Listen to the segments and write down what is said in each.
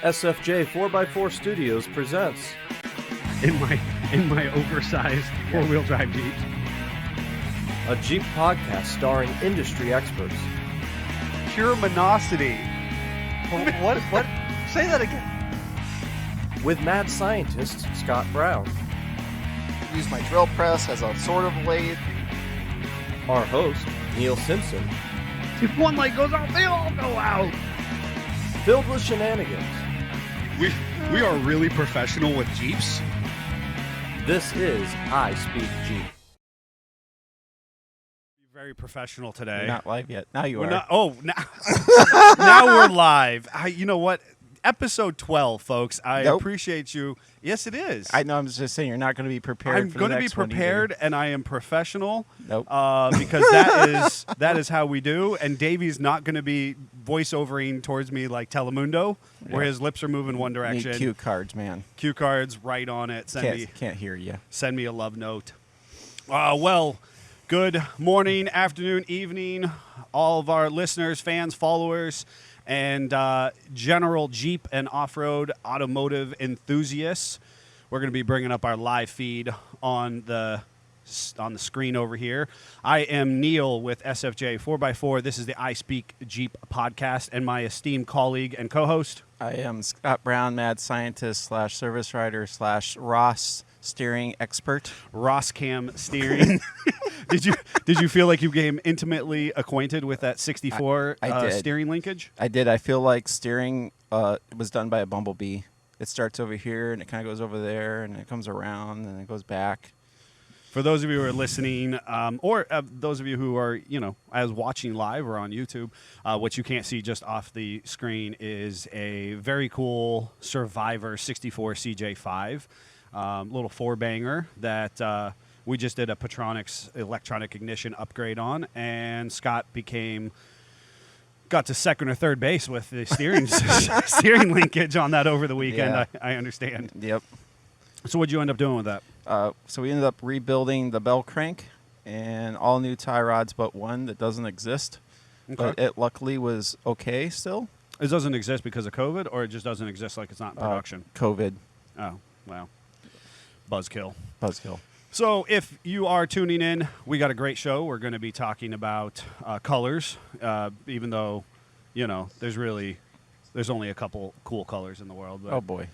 SFJ 4x4 Studios presents in my oversized four-wheel drive Jeep. A Jeep podcast starring industry experts. Pure monosity. What? Say that again. With mad scientist Scott Brown. Use my drill press as a sort of lathe. Our host, Neil Simpson. If one light goes out, they all go out. Filled with shenanigans. We are really professional with Jeeps. This is I Speak Jeep. Very professional today. We're not live yet. Now you We're are. Now we're live. You know what? Episode 12, folks. I Nope. appreciate you. Yes, it is. I know. I'm just saying you're not going to be prepared. I'm for going the to be next one prepared, and I am professional. Nope. Because that is how we do. And Davey's not going to be voiceovering towards me like Telemundo, where Yeah. his lips are moving one Need direction. cue cards, man. Cue cards right on it. Can't hear you. Send me a love note. Well, good morning, afternoon, evening, all of our listeners, fans, followers, and general Jeep and off-road automotive enthusiasts. We're going to be bringing up our live feed on the screen over here. I am Neil with SFJ 4x4. This is the I Speak Jeep podcast, and my esteemed colleague and co-host. I am Scott Brown, mad scientist / service writer / Ross steering expert. Rosscam steering. Did you feel like you became intimately acquainted with that 64 I did. steering linkage? I did. I feel like steering was done by a bumblebee. It starts over here, and it kind of goes over there, and it comes around, and it goes back. For those of you who are listening, or those of you who are, as watching live or on YouTube, what you can't see just off the screen is a very cool Survivor 64 CJ5, little four-banger that we just did a Petronix electronic ignition upgrade on, and Scott got to second or third base with the steering linkage on that over the weekend. Yeah. I understand. Yep. So what'd you end up doing with that? So we ended up rebuilding the bell crank and all new tie rods but one that doesn't exist. Okay. But it luckily was okay still. It doesn't exist because of COVID, or it just doesn't exist like it's not in production? COVID. Oh, wow. Buzzkill. So if you are tuning in, we got a great show. We're going to be talking about colors, even though, there's only a couple cool colors in the world. But, Oh, boy.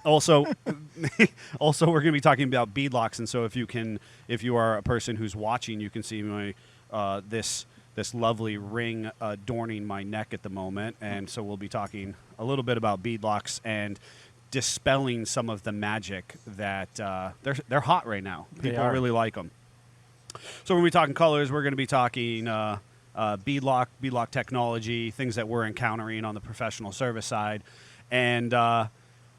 also, we're going to be talking about beadlocks. And so if you are a person who's watching, you can see my this lovely ring adorning my neck at the moment. And so we'll be talking a little bit about beadlocks and dispelling some of the magic that they're hot right now. People really like them. So when we're talking colors, we're going to be talking beadlock technology, things that we're encountering on the professional service side, and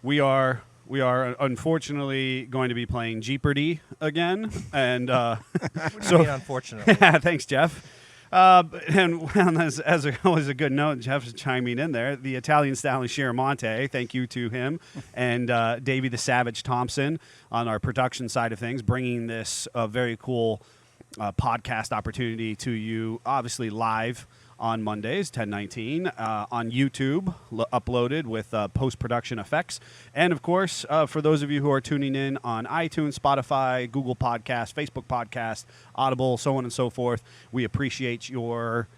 we are unfortunately going to be playing Jeepardy again, and so Unfortunately. yeah, thanks, Jeff. And as always a good note, Jeff's chiming in there. The Italian Stanley Chiaramonte, thank you to him, and Davey the Savage Thompson on our production side of things, bringing this very cool podcast opportunity to you, obviously live on Mondays, 10:19, on YouTube, uploaded with post-production effects. And, of course, for those of you who are tuning in on iTunes, Spotify, Google Podcasts, Facebook Podcasts, Audible, so on and so forth, we appreciate your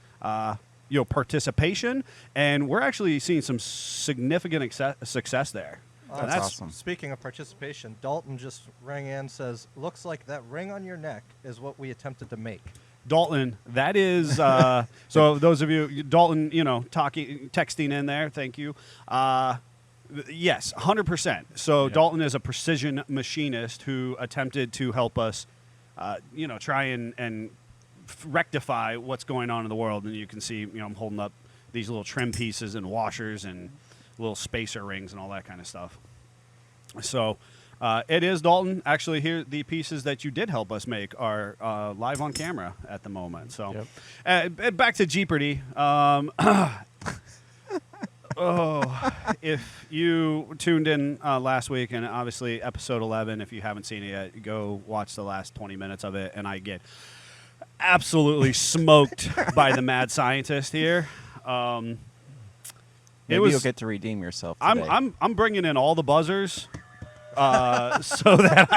participation. And we're actually seeing some significant success there. That's awesome. Speaking of participation, Dalton just rang in, says, looks like that ring on your neck is what we attempted to make. Dalton, that is so those of you, Dalton, texting in there, thank you. Yes, 100%. So Yeah. Dalton is a precision machinist who attempted to help us, try and rectify what's going on in the world. And you can see, I'm holding up these little trim pieces and washers and little spacer rings and all that kind of stuff. So it is, Dalton. Actually, here, the pieces that you did help us make are live on camera at the moment. So back to Jeepardy. If you tuned in last week, and obviously episode 11, if you haven't seen it yet, go watch the last 20 minutes of it, and I get absolutely smoked by the mad scientist here. Maybe you'll get to redeem yourself today. I'm bringing in all the buzzers, so that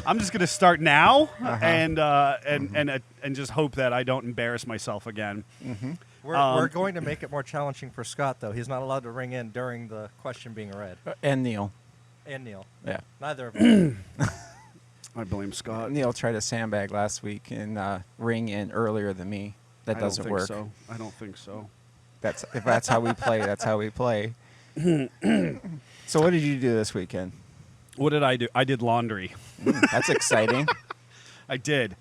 I'm just gonna start now and just hope that I don't embarrass myself again. Mm-hmm. We're going to make it more challenging for Scott, though. He's not allowed to ring in during the question being read. And Neil. And Neil. Yeah. Neither of them. I blame Scott. Neil tried a sandbag last week and ring in earlier than me. That doesn't work. I don't think so. If that's how we play, that's how we play. So what did you do this weekend? What did I do? I did laundry. That's exciting. I did.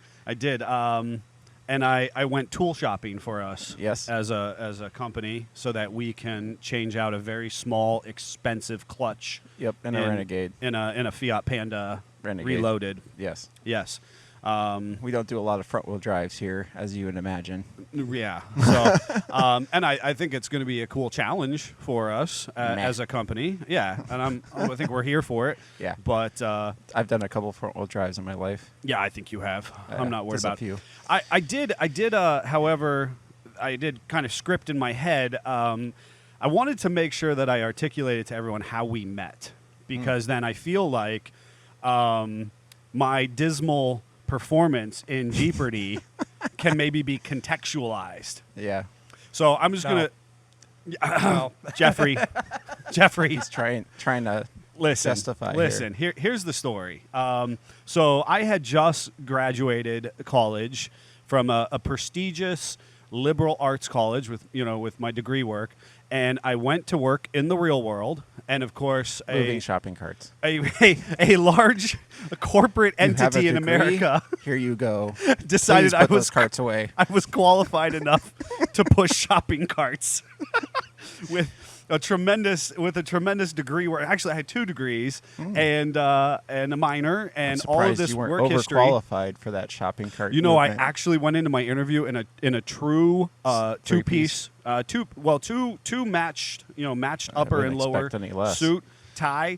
And I went tool shopping for us. Yes. As a company, so that we can change out a very small, expensive clutch. Yep. In a Renegade. In a Fiat Panda Renegade. Reloaded. Yes. Yes. We don't do a lot of front wheel drives here, as you would imagine. Yeah. So, and I think it's going to be a cool challenge for us as a company. Yeah. And I think we're here for it. Yeah. But I've done a couple front wheel drives in my life. yeah, I think you have. I'm not worried just a about few. I did. However, I did kind of script in my head. I wanted to make sure that I articulated to everyone how we met, because then I feel like my dismal performance in Jeepardy can maybe be contextualized. Yeah. So I'm just No. gonna Jeffrey. He's trying to justify Listen, here's the story. So I had just graduated college from a prestigious liberal arts college with my degree work, and I went to work in the real world, and of course moving shopping carts. a large corporate You have a entity in degree? America Here you go. decided Please I put was those carts away. I was qualified enough to push shopping carts with a tremendous degree. Where actually I had 2 degrees and a minor, and I'm all of surprised this you weren't work history. overqualified for that shopping cart. You know, I movement. actually went into my interview in a true two-piece, two matched upper wouldn't and lower expect any less. suit tie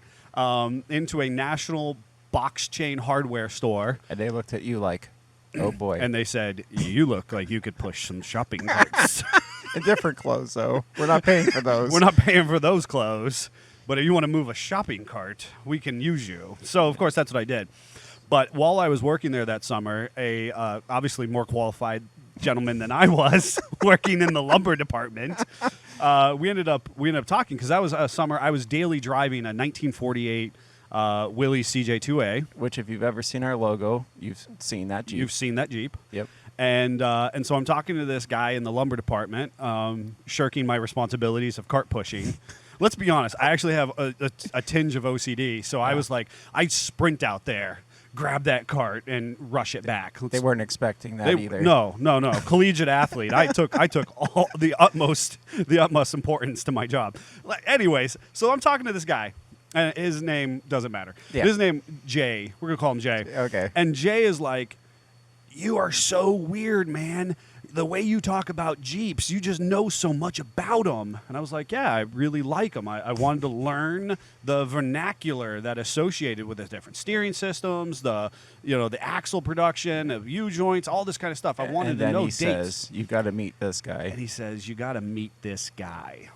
into a national box chain hardware store. And they looked at you like, oh boy. And they said, "You look like you could push some shopping carts." In different clothes, though. We're not paying for those. We're not paying for those clothes, but if you want to move a shopping cart, we can use you. So, of course, that's what I did. But while I was working there that summer, a obviously more qualified gentleman than I was working in the lumber department, we ended up talking, because that was a summer I was daily driving a 1948 Willys CJ2A. Which, if you've ever seen our logo, you've seen that Jeep. You've seen that Jeep. Yep. And so I'm talking to this guy in the lumber department, shirking my responsibilities of cart pushing. Let's be honest, I actually have a tinge of OCD, so I was like, I'd sprint out there, grab that cart, and rush it back. They weren't expecting that either. No. Collegiate athlete. I took all the utmost importance to my job. Anyways, so I'm talking to this guy. And his name doesn't matter. Yeah. His name, Jay. We're going to call him Jay. Okay. And Jay is like, "You are so weird, man. The way you talk about Jeeps, you just know so much about them." And I was like, "Yeah, I really like them. I wanted to learn the vernacular that associated with the different steering systems, the axle production of U-joints, all this kind of stuff. I wanted to know dates." And then he says, "You got to meet this guy." And he says, "You got to meet this guy."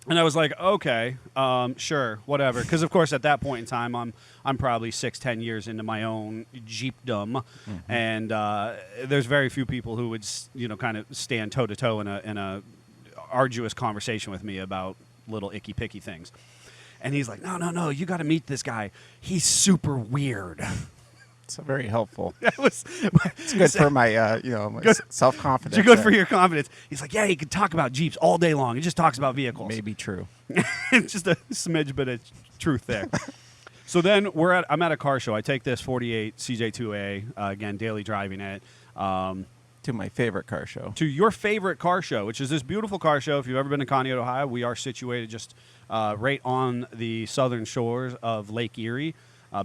And I was like, "Okay, sure, whatever." Because of course, at that point in time, I'm probably 6-10 years into my own Jeepdom, and there's very few people who would kind of stand toe to toe in a arduous conversation with me about little icky picky things. And he's like, "No, you got to meet this guy. He's super weird." It's very helpful. It's It's good for my, my self-confidence. It's good for your confidence. He's like, "Yeah, he can talk about Jeeps all day long. He just talks about vehicles." Maybe true. It's just a smidge bit of truth there. So then I'm at a car show. I take this 48 CJ2A, again, daily driving it. To my favorite car show. To your favorite car show, which is this beautiful car show. If you've ever been to Conneaut, Ohio, we are situated just right on the southern shores of Lake Erie.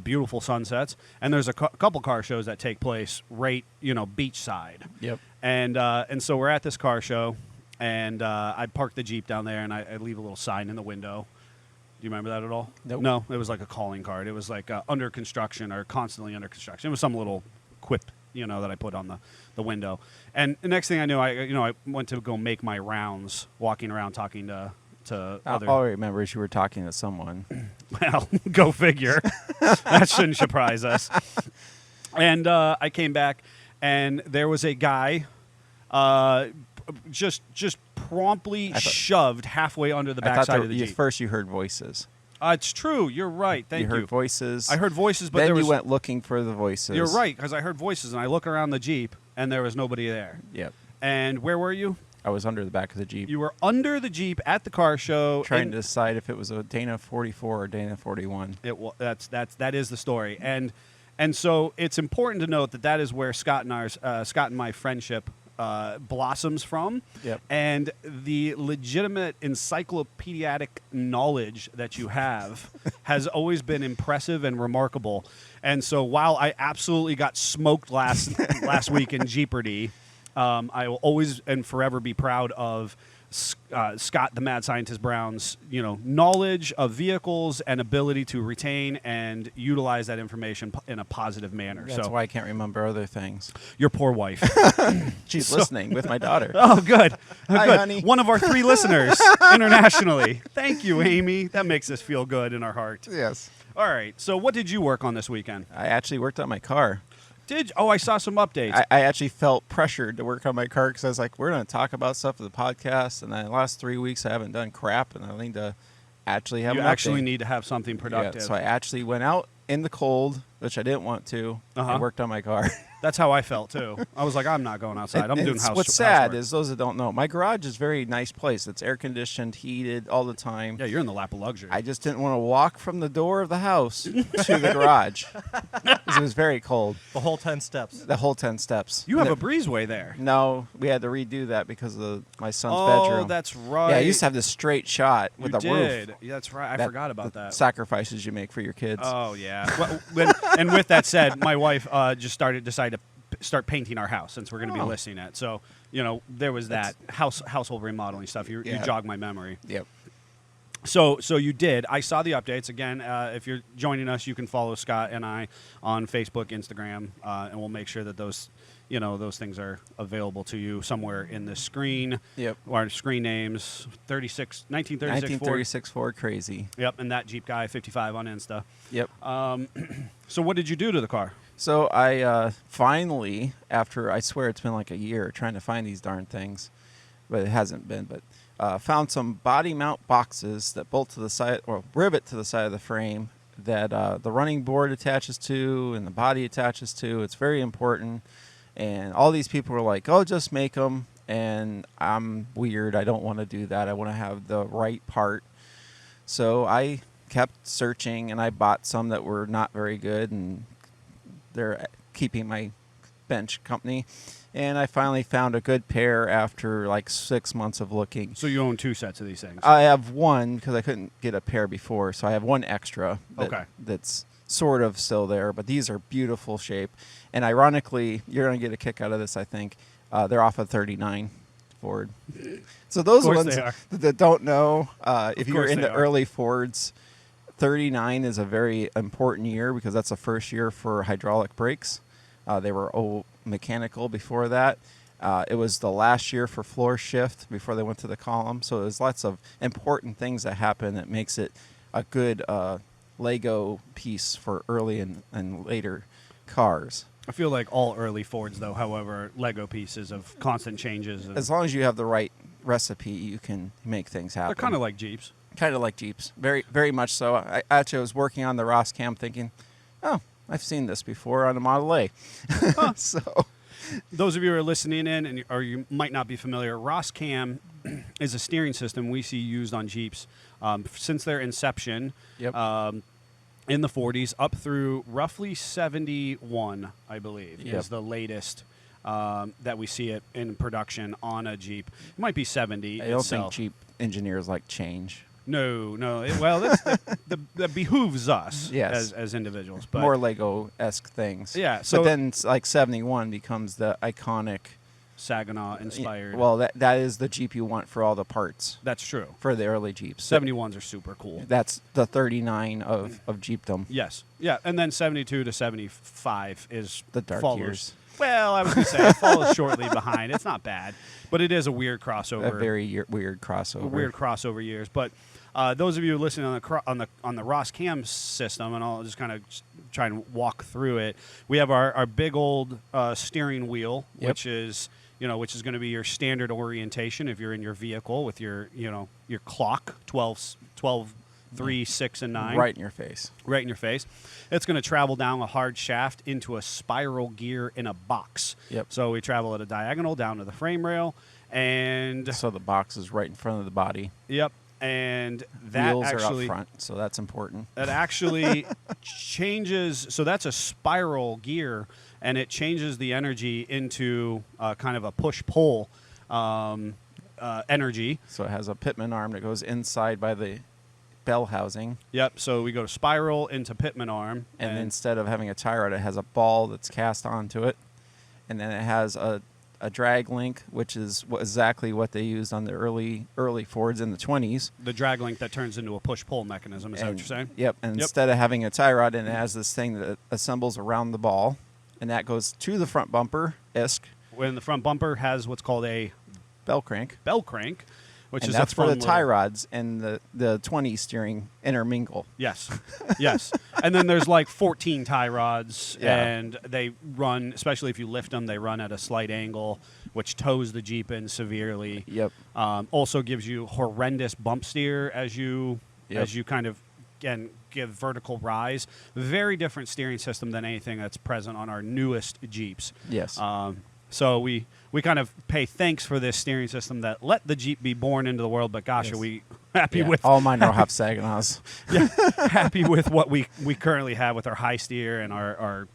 Beautiful sunsets. And there's a couple car shows that take place right, beachside. Yep. And so we're at this car show, and I park the Jeep down there, and I leave a little sign in the window. Do you remember that at all? Nope. No, it was like a calling card. It was like under construction or constantly under construction. It was some little quip that I put on the window. And the next thing I knew, I went to go make my rounds, walking around talking to other. All I remember is you were talking to someone. Well, go figure. That shouldn't surprise us. And I came back, and there was a guy just promptly shoved halfway under the backside of the Jeep. First you heard voices. It's true. You're right. Thank you. You heard voices. I heard voices, but then there was... you went looking for the voices. You're right, because I heard voices, and I look around the Jeep, and there was nobody there. Yep. And where were you? I was under the back of the Jeep. You were under the Jeep at the car show, trying to decide if it was a Dana 44 or Dana 41. That is the story, and so it's important to note that is where Scott and my friendship blossoms from. Yep. And the legitimate encyclopedic knowledge that you have has always been impressive and remarkable. And so while I absolutely got smoked last week in Jeepardy, I will always and forever be proud of Scott, the Mad Scientist Brown's, knowledge of vehicles and ability to retain and utilize that information in a positive manner. That's why I can't remember other things. Your poor wife. She's listening with my daughter. Oh, good. Hi, good. honey. One of our 3 listeners internationally. Thank you, Amy. That makes us feel good in our heart. Yes. All right. So what did you work on this weekend? I actually worked on my car. I saw some updates. I actually felt pressured to work on my car because I was like, we're going to talk about stuff for the podcast, and then the last 3 weeks I haven't done crap, and I need to actually have You an actually update. need to have something productive. Yeah, so I actually went out in the cold, which I didn't want to, and worked on my car. That's how I felt, too. I was like, I'm not going outside. I'm doing house What's sad housework. is, those that don't know, my garage is a very nice place. It's air-conditioned, heated all the time. Yeah, you're in the lap of luxury. I just didn't want to walk from the door of the house to the garage because it was very cold. The whole 10 steps. The whole 10 steps. You have a breezeway there. No, we had to redo that because of my son's Oh, bedroom. that's right. Yeah, I used to have this straight shot with You a did. roof. Yeah, that's right. I forgot about that. Sacrifices you make for your kids. Oh, yeah. And with that said, my wife decided to start painting our house since we're going to be listing it. So, there was that household remodeling stuff. You jog my memory. Yep. So you did. I saw the updates. Again, if you're joining us, you can follow Scott and I on Facebook, Instagram, and we'll make sure that those things are available to you somewhere in the screen. Yep. Our screen names, 1936 Ford Crazy. Yep, and that Jeep guy, 55 on Insta. Yep. So what did you do to the car? So I finally, after I swear it's been like a year trying to find these darn things, but it hasn't been, but found some body mount boxes that bolt to the side or rivet to the side of the frame that the running board attaches to and the body attaches to. It's very important. And all these people were like, oh, just make them. And I'm weird. I don't want to do that. I want to have the right part. So I kept searching, and I bought some that were not very good, and they're keeping my bench company. And I finally found a good pair after like 6 months of looking. So you own 2 sets of these things? I have one because I couldn't get a pair before. So I have one extra that's sort of still there. But these are beautiful shape. And ironically, you're going to get a kick out of this, I think. They're off of 39 Ford. So those ones that don't know, if you're into early Fords, 39 is a very important year because that's the first year for hydraulic brakes. They were mechanical before that. It was the last year for floor shift before they went to the column. So there's lots of important things that happen that makes it a good Lego piece for early and later cars. I feel like all early Fords, though, however, Lego pieces of constant changes. As long as you have the right recipe, you can make things happen. They're kind of like Jeeps. Kind of like Jeeps. Very, very much so. I actually was working on the Ross Cam thinking, oh, I've seen this before on a Model A. Huh. So, those of you who are listening in, or you might not be familiar, Ross Cam is a steering system we see used on Jeeps since their inception. Yep. In the 40s, up through roughly 71, I believe, Yep. is the latest that we see it in production on a Jeep. It might be 70 I don't itself. think Jeep engineers like change. No. That behooves us Yes. as individuals. But More Lego-esque things. Yeah. So, but then, like 71 becomes the iconic. Saginaw-inspired. Well, that is the Jeep you want for all the parts That's true. for the early Jeeps. 71s are super cool. That's the 39 of Jeepdom. Yes. Yeah. And then 72 to 75 is The dark follows, years. Well, I was going to say it follows shortly behind. It's not bad, but it is a weird crossover. A very weird crossover. A weird crossover years. But those of you listening on the Ross Cam system, and I'll just kind of try and walk through it. We have our big old steering wheel, Yep. which is going to be your standard orientation if you're in your vehicle with your clock 12, 3, 6, and 9. Right in your face. Right in your face. It's going to travel down a hard shaft into a spiral gear in a box. Yep. So we travel at a diagonal down to the frame rail, and So the box is right in front of the body. yep, and that Wheels actually are up front, so that's important. that actually changes. So that's a spiral gear, and it changes the energy into kind of a push-pull energy. So it has a pitman arm that goes inside by the bell housing. Yep. So we go to spiral into pitman arm, And instead of having a tie rod, it has a ball that's cast onto it. And then it has a drag link, which is exactly what they used on the early Fords in the 20s. the drag link that turns into a push-pull mechanism. Is that what you're saying? Yep. And Yep. instead of having a tie rod, and it has this thing that assembles around the ball. And that goes to the front bumper, ISK, When the front bumper has what's called a bell crank. bell crank, which And is that's a fun where the tie little- rods and the 20 steering intermingle. Yes, yes. And then there's like 14 tie rods, Yeah. and they run, especially if you lift them, they run at a slight angle, which tows the Jeep in severely. Yep. Also gives you horrendous bump steer as you Yep. kind of give vertical rise. Very different steering system than anything that's present on our newest Jeeps. Yes. So we kind of pay thanks for this steering system that let the Jeep be born into the world. But gosh, Yes. are we happy Yeah, with all mine are half Saginaws. happy with what we currently have with our high steer and our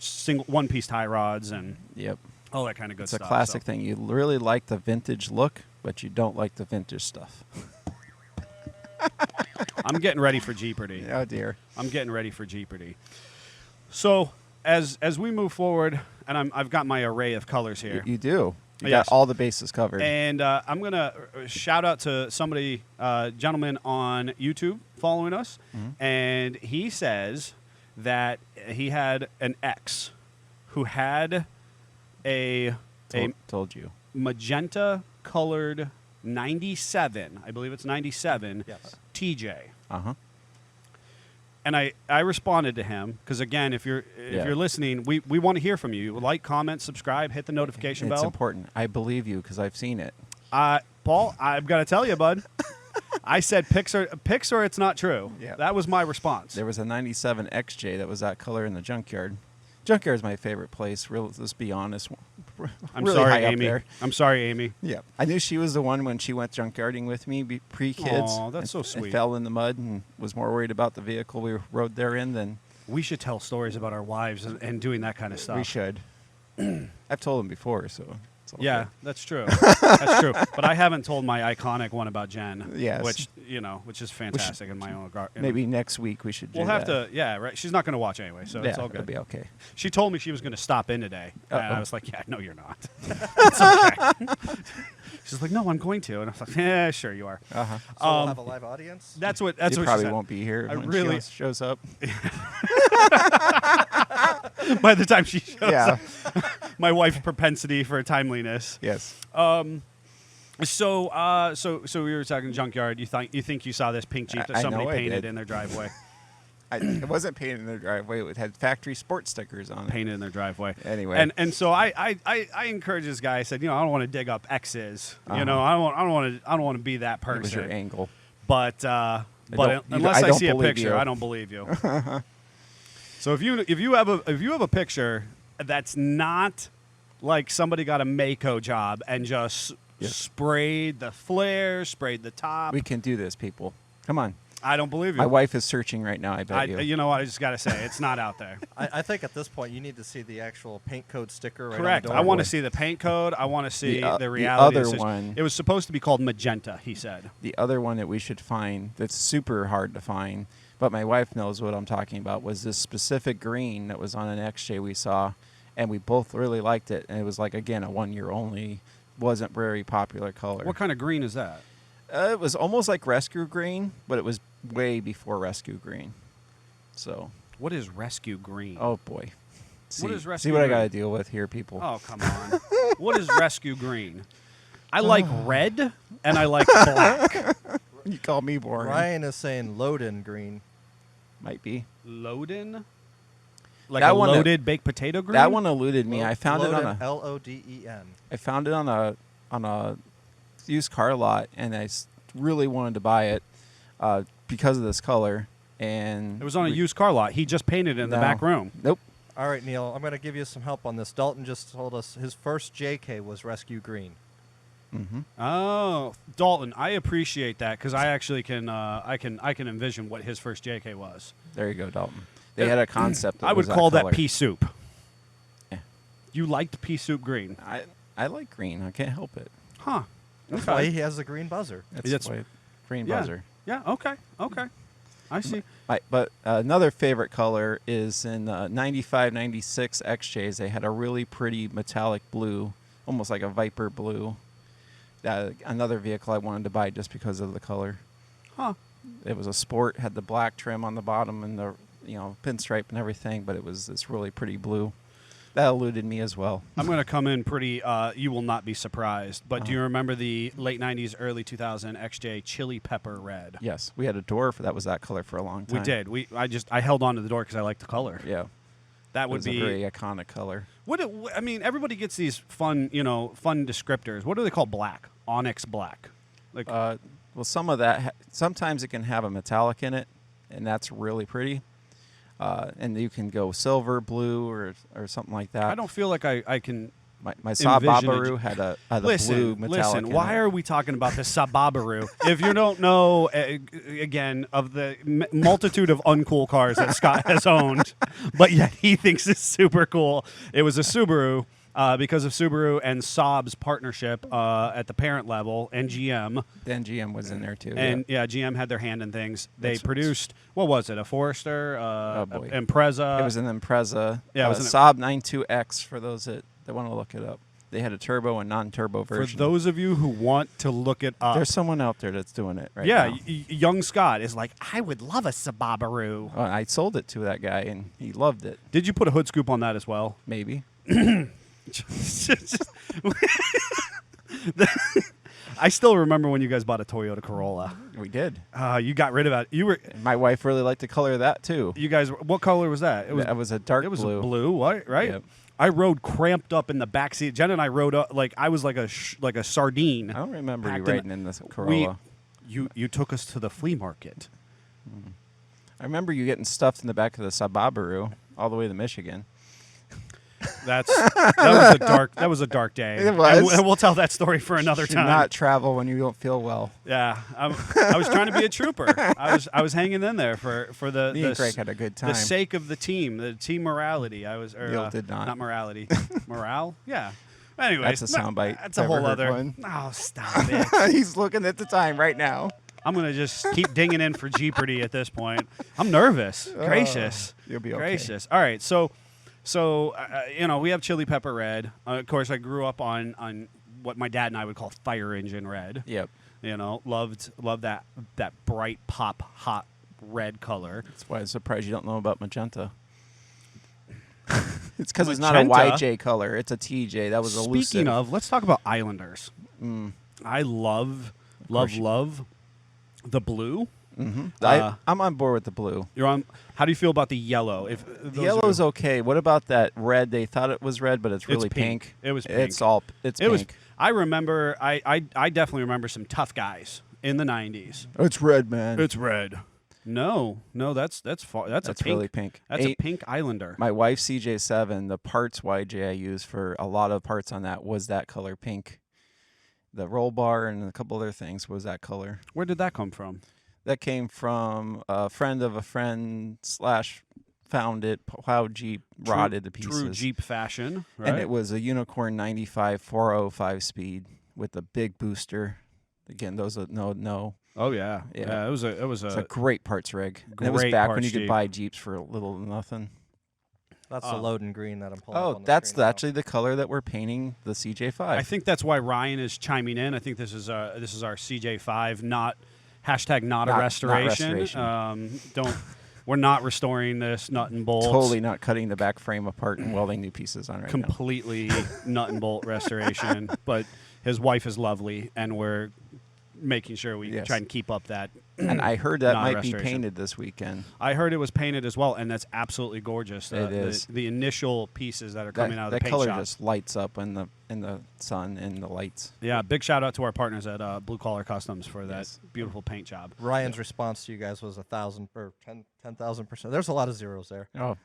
single one piece tie rods and Yep. all that kind of good It's stuff. a classic So, thing. You really like the vintage look, but you don't like the vintage stuff. I'm getting ready for Jeepardy. Oh dear. I'm getting ready for Jeepardy. So as we move forward, and I've got my array of colors here. You do. You Yes. got all the bases covered. And I'm going to shout out to somebody, gentleman on YouTube following us. Mm-hmm. And he says that he had an ex who had a Told you. magenta colored 97, I believe it's 97, Yes. TJ. Uh-huh. And I responded to him because, again, if you're listening, we want to hear from you. Like, comment, subscribe, hit the notification It's bell. important. I believe you because I've seen it. Paul, I've got to tell you, bud. I said pics or it's not true. Yeah. That was my response. There was a 97 XJ that was that color in the junkyard. Junkyard is my favorite place. Let's be honest. I'm Really sorry, high up Amy. there. I'm sorry, Amy. Yeah. I knew she was the one when she went junkyarding with me pre-kids. Aw, that's so and sweet. fell in the mud and was more worried about the vehicle we rode there in than We should tell stories about our wives and doing that kind of stuff. we should. I've told them before, so it's all Yeah, good. that's true. That's true. But I haven't told my iconic one about Jen. Yes. which is fantastic in my own regard. Maybe next week we should do we'll have that. to. Yeah, right. She's not going to watch anyway, so Yeah, it's all it'll good. be okay. She told me she was going to stop in today, and Uh-oh. I was like, "Yeah, no, you're not." It's okay. She's like, "No, I'm going to," and I was like, "Yeah, sure you are." Uh-huh. So we'll have a live audience. That's what. You she probably said. won't be here I when really- she shows up. By the time she shows Yeah. up, my wife's propensity for timeliness. Yes. So we were talking junkyard. You think you saw this pink Jeep that I somebody know I painted did. in their driveway? It wasn't painted in their driveway. It had factory sports stickers on it. Painted in their driveway. Anyway. and so I encouraged this guy. I said, I don't want to dig up X's. Uh-huh. I don't want to be that It was your person. angle. But don't- unless I I don't see a believe picture, you. I don't believe you. So if you have a picture that's not like somebody got a Mako job and just Yes. sprayed the flare, sprayed the top, We can do this, people. Come on. I don't believe you. My wife is searching right now, I bet you. You know what? I just got to say, it's not out there. I think at this point you need to see the actual paint code sticker right Correct. on the I door. want to see the paint code. I want to see The, the reality. the of other the one- It was supposed to be called magenta, he said. The other one that we should find that's super hard to find, but my wife knows what I'm talking about, was this specific green that was on an XJ we saw, and we both really liked it. And it was like, again, a 1 year only, wasn't very popular color. What kind of green is that? It was almost like rescue green, but it was way before rescue green. So, What is rescue green? oh boy. What is rescue See what I green? got to deal with here, people. Oh, come on. What is rescue green? I like red and I like black. You call me boring. Ryan is saying Loden green. Might be. Loden? Like That a one- loaded baked potato green? That one eluded me. I found it on Loden, a Loden. I found it on a used car lot, and I really wanted to buy it because of this color. And It was on a used car lot. He just painted it in the No. back room. Nope. All right, Neil, I'm going to give you some help on this. Dalton just told us his first JK was rescue green. Mm-hmm. Oh, Dalton, I appreciate that because I actually can I can envision what his first JK was. There you go, Dalton. They had a concept. That I would was call that color. pea soup. Yeah. You liked pea soup green, I like green. I can't help it. huh? That's Okay. why he has the green buzzer. That's why green Yeah. buzzer. Yeah. Okay. Okay. I see. Right, but another favorite color is in 95, 96 XJs. They had a really pretty metallic blue, almost like a Viper blue. Another vehicle I wanted to buy just because of the color. Huh. It was a sport, had the black trim on the bottom and the pinstripe and everything, but it was this really pretty blue. That eluded me as well. I'm going to come in pretty. You will not be surprised. But do you remember the late '90s, early 2000 XJ chili pepper red? Yes, we had a door that was that color for a long time. We did. I held on to the door because I liked the color. Yeah, That it would was be a very iconic color. I mean, everybody gets these fun descriptors. What do they call black? Onyx black. Like Well, some of that, sometimes it can have a metallic in it, and that's really pretty. And you can go silver, blue, or something like that. I don't feel like I can. My Saab envision it. Babaru had a blue metallic. Listen, in why it. are we talking about this Sababaru? If you don't know, again, of the multitude of uncool cars that Scott has owned, but yet he thinks it's super cool, it was a Subaru. Because of Subaru and Saab's partnership at the parent level, and GM. Then GM was in there too. And GM had their hand in things. They That's- produced, what was it, a Forester, Oh, boy. Impreza. It was an Impreza. Yeah, it was an- Saab 92X for those that want to look it up. They had a turbo and non-turbo For version. those of you who want to look it up. There's someone out there that's doing it right yeah, now. young Scott is like, I would love a Subaru. Oh, I sold it to that guy, and he loved it. Did you put a hood scoop on that as well? Maybe. I still remember when you guys bought a Toyota Corolla. We did. You got rid of it. My wife really liked the color of that too. You guys. What color was that? That was a dark It was blue. blue, right? Yep. I rode cramped up in the back seat. Jen and I rode up like I was like a sardine. I don't remember you packed in- riding in this Corolla. You took us to the flea market. I remember you getting stuffed in the back of the Subaru all the way to Michigan. That was a dark day. It was. And we'll tell that story for another Should time. not travel when you don't feel well. Yeah, I was trying to be a trooper. I was hanging in there for the Me and Greg had a good time. the sake of the team morality. Neil did not. morality, morale. Yeah. Anyways, That's a soundbite. That's a Ever whole heard other. one? Oh, stop it! He's looking at the time right now. I'm gonna just keep dinging in for Jeepardy at this point. I'm nervous. Gracious. You'll be okay. Gracious. All right, so we have chili pepper red. Of course, I grew up on what my dad and I would call fire engine red. Yep. Loved that bright pop hot red color. That's why I'm surprised you don't know about magenta. It's because it's not a Magenta? YJ color. It's a TJ. That was elusive. Speaking of, let's talk about Islanders. I love the blue. Mm-hmm. I'm on board with the blue. You're on. How do you feel about the yellow? If The yellow's okay. What about that red? They thought it was red, but it's really pink. It was pink. It's pink. I remember. I definitely remember some tough guys in the '90s. It's red, man. It's red. No, that's far. That's a pink. really pink. That's a pink Islander. My wife's CJ7, the parts YJ I used for a lot of parts on that was that color pink. The roll bar and a couple other things was that color. Where did that come from? That came from a friend of a friend / found it, plowed Jeep, rotted to pieces. True Jeep fashion, right? And it was a Unicorn 95 405 speed with a big booster. Again, those are no. Oh yeah. Yeah. It was It's a great parts rig. And it Great was back when parts you could Jeep. buy Jeeps for a little to nothing. That's the Loden green that I'm pulling up Oh, on the that's screen now. actually the color that we're painting the CJ5. I think that's why Ryan is chiming in. I think this is our CJ5, not hashtag not a Not restoration. restoration. We're not restoring this nut and bolts. Totally not cutting the back frame apart and welding new pieces on right Completely nut and bolt restoration. But his wife is lovely, and we're making sure we try and keep up that. And I heard that might be restoration. painted this weekend. I heard it was painted as well, and that's absolutely gorgeous. It is. The initial pieces that are coming out of the paint color shop. just lights up in the sun and the lights. Yeah, big shout out to our partners at Blue Collar Customs for that beautiful paint job. Ryan's response to you guys was 1,000 or 10,000%. There's a lot of zeros there. Oh,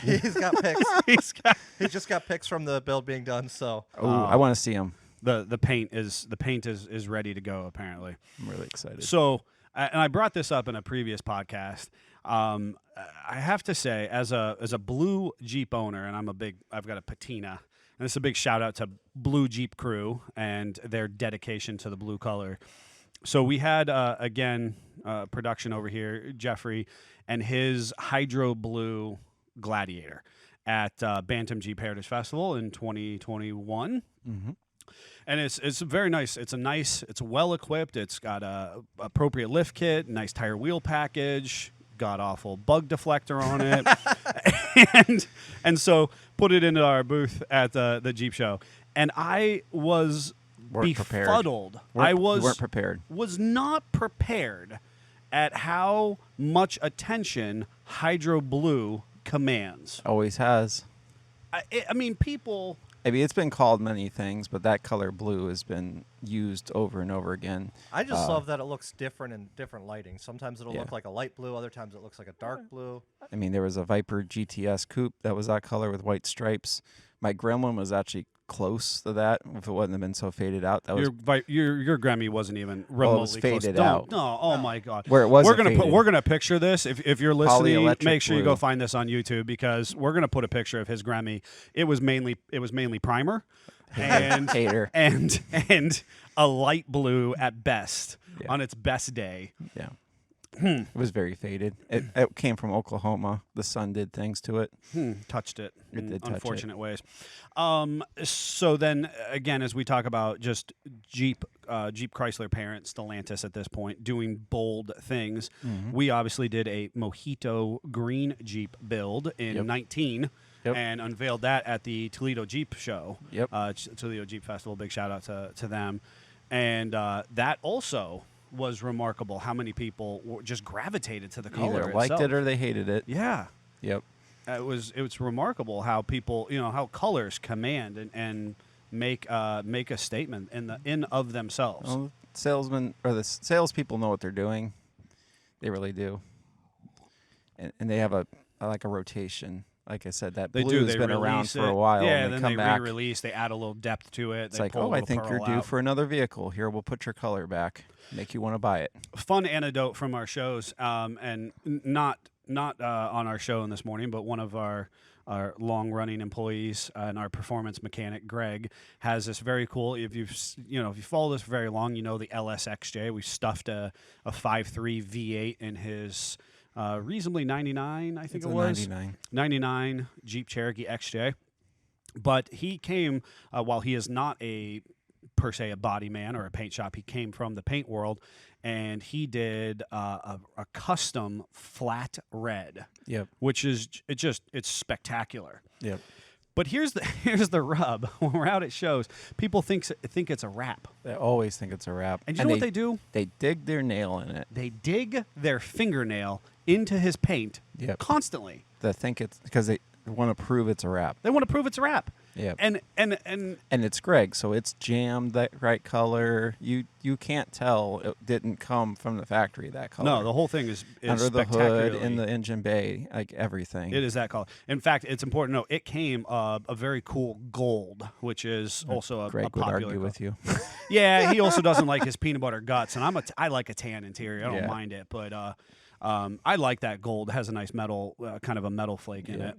He's got pics. He just got pics from the build being done. So I want to see them. The paint is ready to go. Apparently, I'm really excited. So, and I brought this up in a previous podcast. I have to say, as a blue Jeep owner, and I've got a patina, and this is a big shout out to Blue Jeep Crew and their dedication to the blue color. So we had production over here, Jeffrey, and his Hydro Blue Gladiator at Bantam Jeep Heritage Festival in 2021. Mm-hmm. And it's very nice. It's well equipped. It's got a appropriate lift kit, nice tire wheel package, god awful bug deflector on it, and so put it into our booth at the Jeep show, and I was befuddled. You weren't prepared. Was not prepared at how much attention Hydro Blue commands. Always has. I mean, people. I mean, it's been called many things, but that color blue has been used over and over again. I just love that it looks different in different lighting. Sometimes it'll look like a light blue. Other times it looks like a dark blue. I mean, there was a Viper GTS coupe that was that color with white stripes. My Gremlin was actually close to that. If it wouldn't have been so faded out, that was your Grammy wasn't even remotely was faded close. out. No, oh my God. Where it was, we're gonna picture this. If you're listening, make sure you blue. go find this on YouTube because we're gonna put a picture of his Grammy. It was mainly primer, and hater, and a light blue at best on its best day. Yeah. It was very faded. It came from Oklahoma. The sun did things to it. Touched it in did touch unfortunate ways. So then again, as we talk about just Jeep Chrysler parent Stellantis at this point doing bold things, we obviously did a Mojito green Jeep build in 19. Yep. And unveiled that at the Toledo Jeep show. Yep. Toledo Jeep Festival. Big shout out to them. And that also was remarkable how many people just gravitated to the color. Either liked it or they hated it. Yeah. Yep. It was remarkable how people, how colors command and make a statement in of themselves. Well, salesmen or the salespeople know what they're doing. They really do. And they have a rotation. Like I said, that blue has been around for a while. Yeah, and then they they re-release. They add a little depth to it. It's like, I think you're due for another vehicle. Here, we'll put your color back, make you want to buy it. Fun anecdote from our shows, and not on our show this morning, but one of our long-running employees and our performance mechanic, Greg, has this very cool. If you follow this for very long, you know the LSXJ. We stuffed a 5.3 V8 in his. Reasonably 99, I think it was. 99 Jeep Cherokee XJ. But he came, while he is not per se a body man or a paint shop, he came from the paint world, and he did a custom flat red. Yep. Which is it's spectacular. Yep. But here's the rub. When we're out at shows, people think it's a wrap. They always think it's a wrap. And you know what they do? They dig their nail in it. They dig their fingernail into his paint constantly. They think it's because they want to prove it's a wrap. They want to prove it's a wrap. Yeah. And it's Greg, so it's jammed that right color. You can't tell it didn't come from the factory that color. No, the whole thing is under the hood, in the engine bay, like everything. It is that color. In fact, it's important to know it came a very cool gold, which is also a Greg popular would argue with you. Yeah, he also doesn't like his peanut butter guts, and I like a tan interior. I don't mind it, but I like that gold. It has a nice metal, kind of a metal flake in it.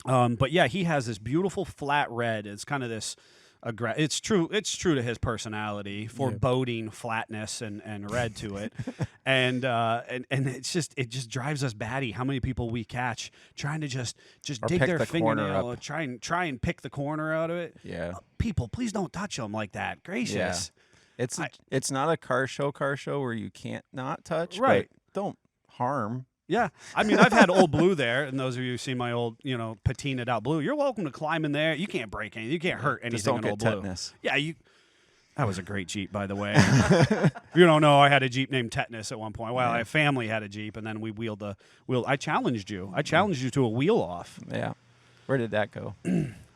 But yeah, he has this beautiful flat red. It's kind of this. It's true to his personality, foreboding flatness and red to it, and it just drives us batty. How many people we catch trying to just dig their fingernail, try and pick the corner out of it. Yeah, people, please don't touch them like that. Gracious. Yeah. It's not a car show where you can't not touch. Right. But don't harm. Yeah, I mean, I've had old blue there, and those of you who've seen my old, patinaed out blue, you're welcome to climb in there. You can't break anything. You can't hurt anything Just don't in get old tetanus. blue. Yeah, that was a great Jeep, by the way. If you don't know, I had a Jeep named Tetanus at one point. Well, my family had a Jeep, and then we wheeled the wheel. I challenged you. to a wheel off. Yeah. Where did that go?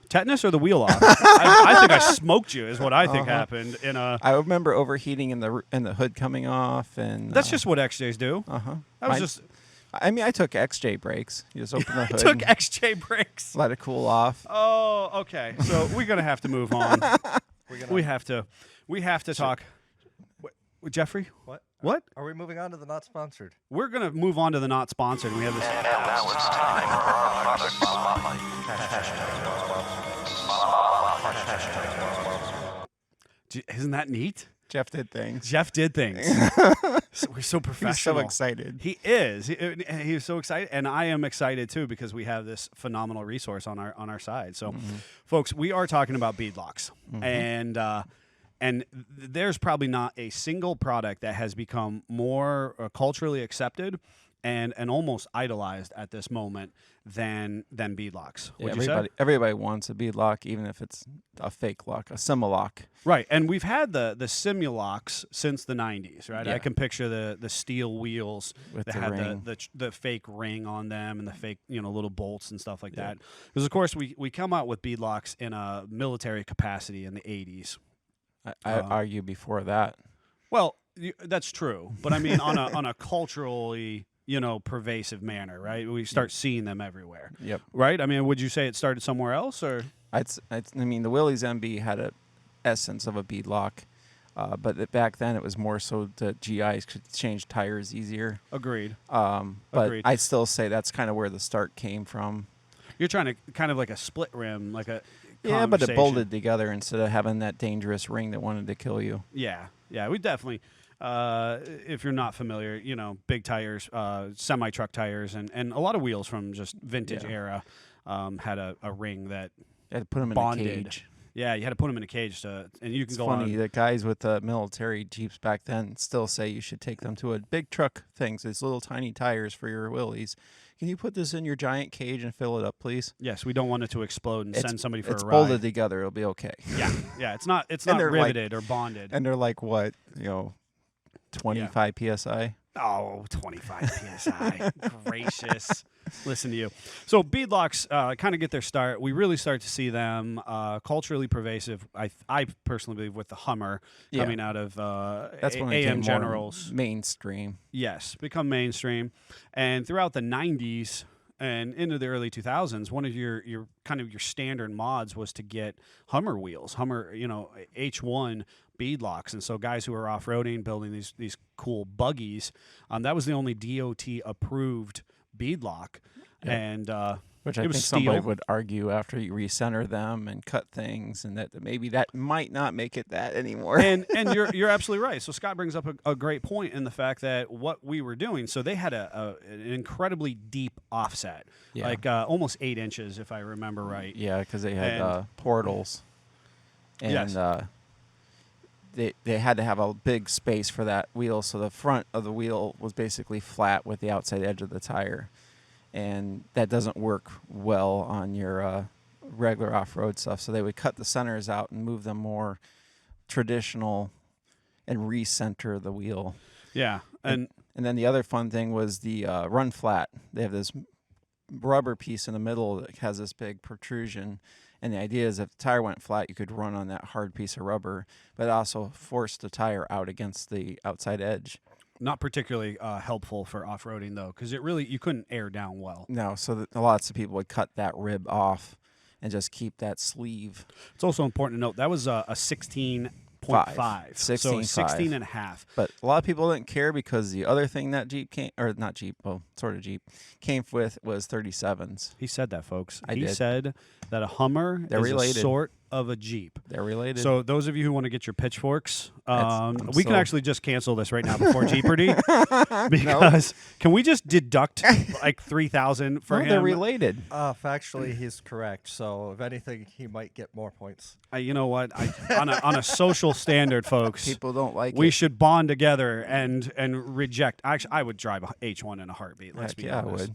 Tetanus or the wheel off? I think I smoked you. Is what I think happened. I remember overheating in the hood coming off, and that's just what XJs do. That was just. I mean, I took XJ brakes. You just open the hood. I took XJ brakes. Let it cool off. Oh, okay. So we're gonna have to move on. We have to talk. Jeffrey? What? What? Are we moving on to the not sponsored? We're going to move on to the not sponsored. We have this. And now it's time for our product spotlight. Isn't that neat? Jeff did things. Jeff did things. We're so professional. He's so excited. He is. He's so excited, and I am excited too because we have this phenomenal resource on our side. So, folks, we are talking about beadlocks, and there's probably not a single product that has become more culturally accepted and almost idolized at this moment than beadlocks. Would you say? Everybody wants a beadlock, even if it's a fake lock, a Simalock. Right, and we've had the Simulocks since the 90s, right? Yeah. I can picture the steel wheels With that the had ring. the fake ring on them and the fake little bolts and stuff like that. Because of course we come out with beadlocks in a military capacity in the 80s. I argue before that. Well, that's true, but I mean on a culturally pervasive manner, right? We start seeing them everywhere. Yep. Right? I mean, would you say it started somewhere else, or? I mean, the Willys MB had a essence of a beadlock, but back then it was more so the GIs could change tires easier. Agreed. But Agreed. I still say that's kind of where the start came from. You're trying to kind of like a split rim, like a Yeah, but it conversation. bolted together instead of having that dangerous ring that wanted to kill you. Yeah, we definitely. If you're not familiar, big tires, semi-truck tires, and a lot of wheels from just vintage era had a ring that You had to put them in bonded. a cage. Yeah, you had to put them in a cage and you can It's go funny, on. the guys with the military Jeeps back then still say you should take them to a big truck things, these little tiny tires for your Willys. Can you put this in your giant cage and fill it up, please? Yes, we don't want it to explode and send somebody for It's a ride. bolted together. It'll be okay. Yeah, it's not they're like- riveted or bonded. And they're like, what, 25 PSI? Oh, 25 PSI. Gracious. Listen to you. So beadlocks kind of get their start. We really start to see them culturally pervasive, I personally believe, with the Hummer coming out of That's when it AM became Generals. more mainstream. Yes, become mainstream. And throughout the 90s and into the early 2000s, one of your kind of your standard mods was to get Hummer wheels, Hummer, H1 beadlocks. And so guys who are off-roading, building these cool buggies, that was the only DOT approved beadlock. Yep. And Which I it think was somebody steel. would argue after you recenter them and cut things, and that maybe that might not make it that anymore. and you're absolutely right. So Scott brings up a great point in the fact that what we were doing. So they had an incredibly deep offset, like almost 8 inches, if I remember right. Yeah, because they had And- portals, and Yes. they had to have a big space for that wheel, so the front of the wheel was basically flat with the outside edge of the tire, and that doesn't work well on your regular off-road stuff. So they would cut the centers out and move them more traditional, and recenter the wheel. Yeah, and then the other fun thing was the run flat. They have this rubber piece in the middle that has this big protrusion. And the idea is if the tire went flat, you could run on that hard piece of rubber, but it also forced the tire out against the outside edge. not particularly helpful for off-roading though, because you couldn't air down well. No, so lots of people would cut that rib off and just keep that sleeve. It's also important to note that was a 16.5, so 16 and a half. But a lot of people didn't care because the other thing that Jeep came with was 37s. He said that, folks. I He did. said that a Hummer They're is related. a sort of a Jeep. They're related. So those of you who want to get your pitchforks, I'm we can so- actually just cancel this right now before Jeepardy, because can we just deduct like 3,000 for No, him? they're related. Factually, he's correct. So if anything, he might get more points. You know what? On a social standard, folks, People don't like we it. should bond together and reject. Actually, I would drive a H1 in a heartbeat. Let's Heck be yeah, I honest. would.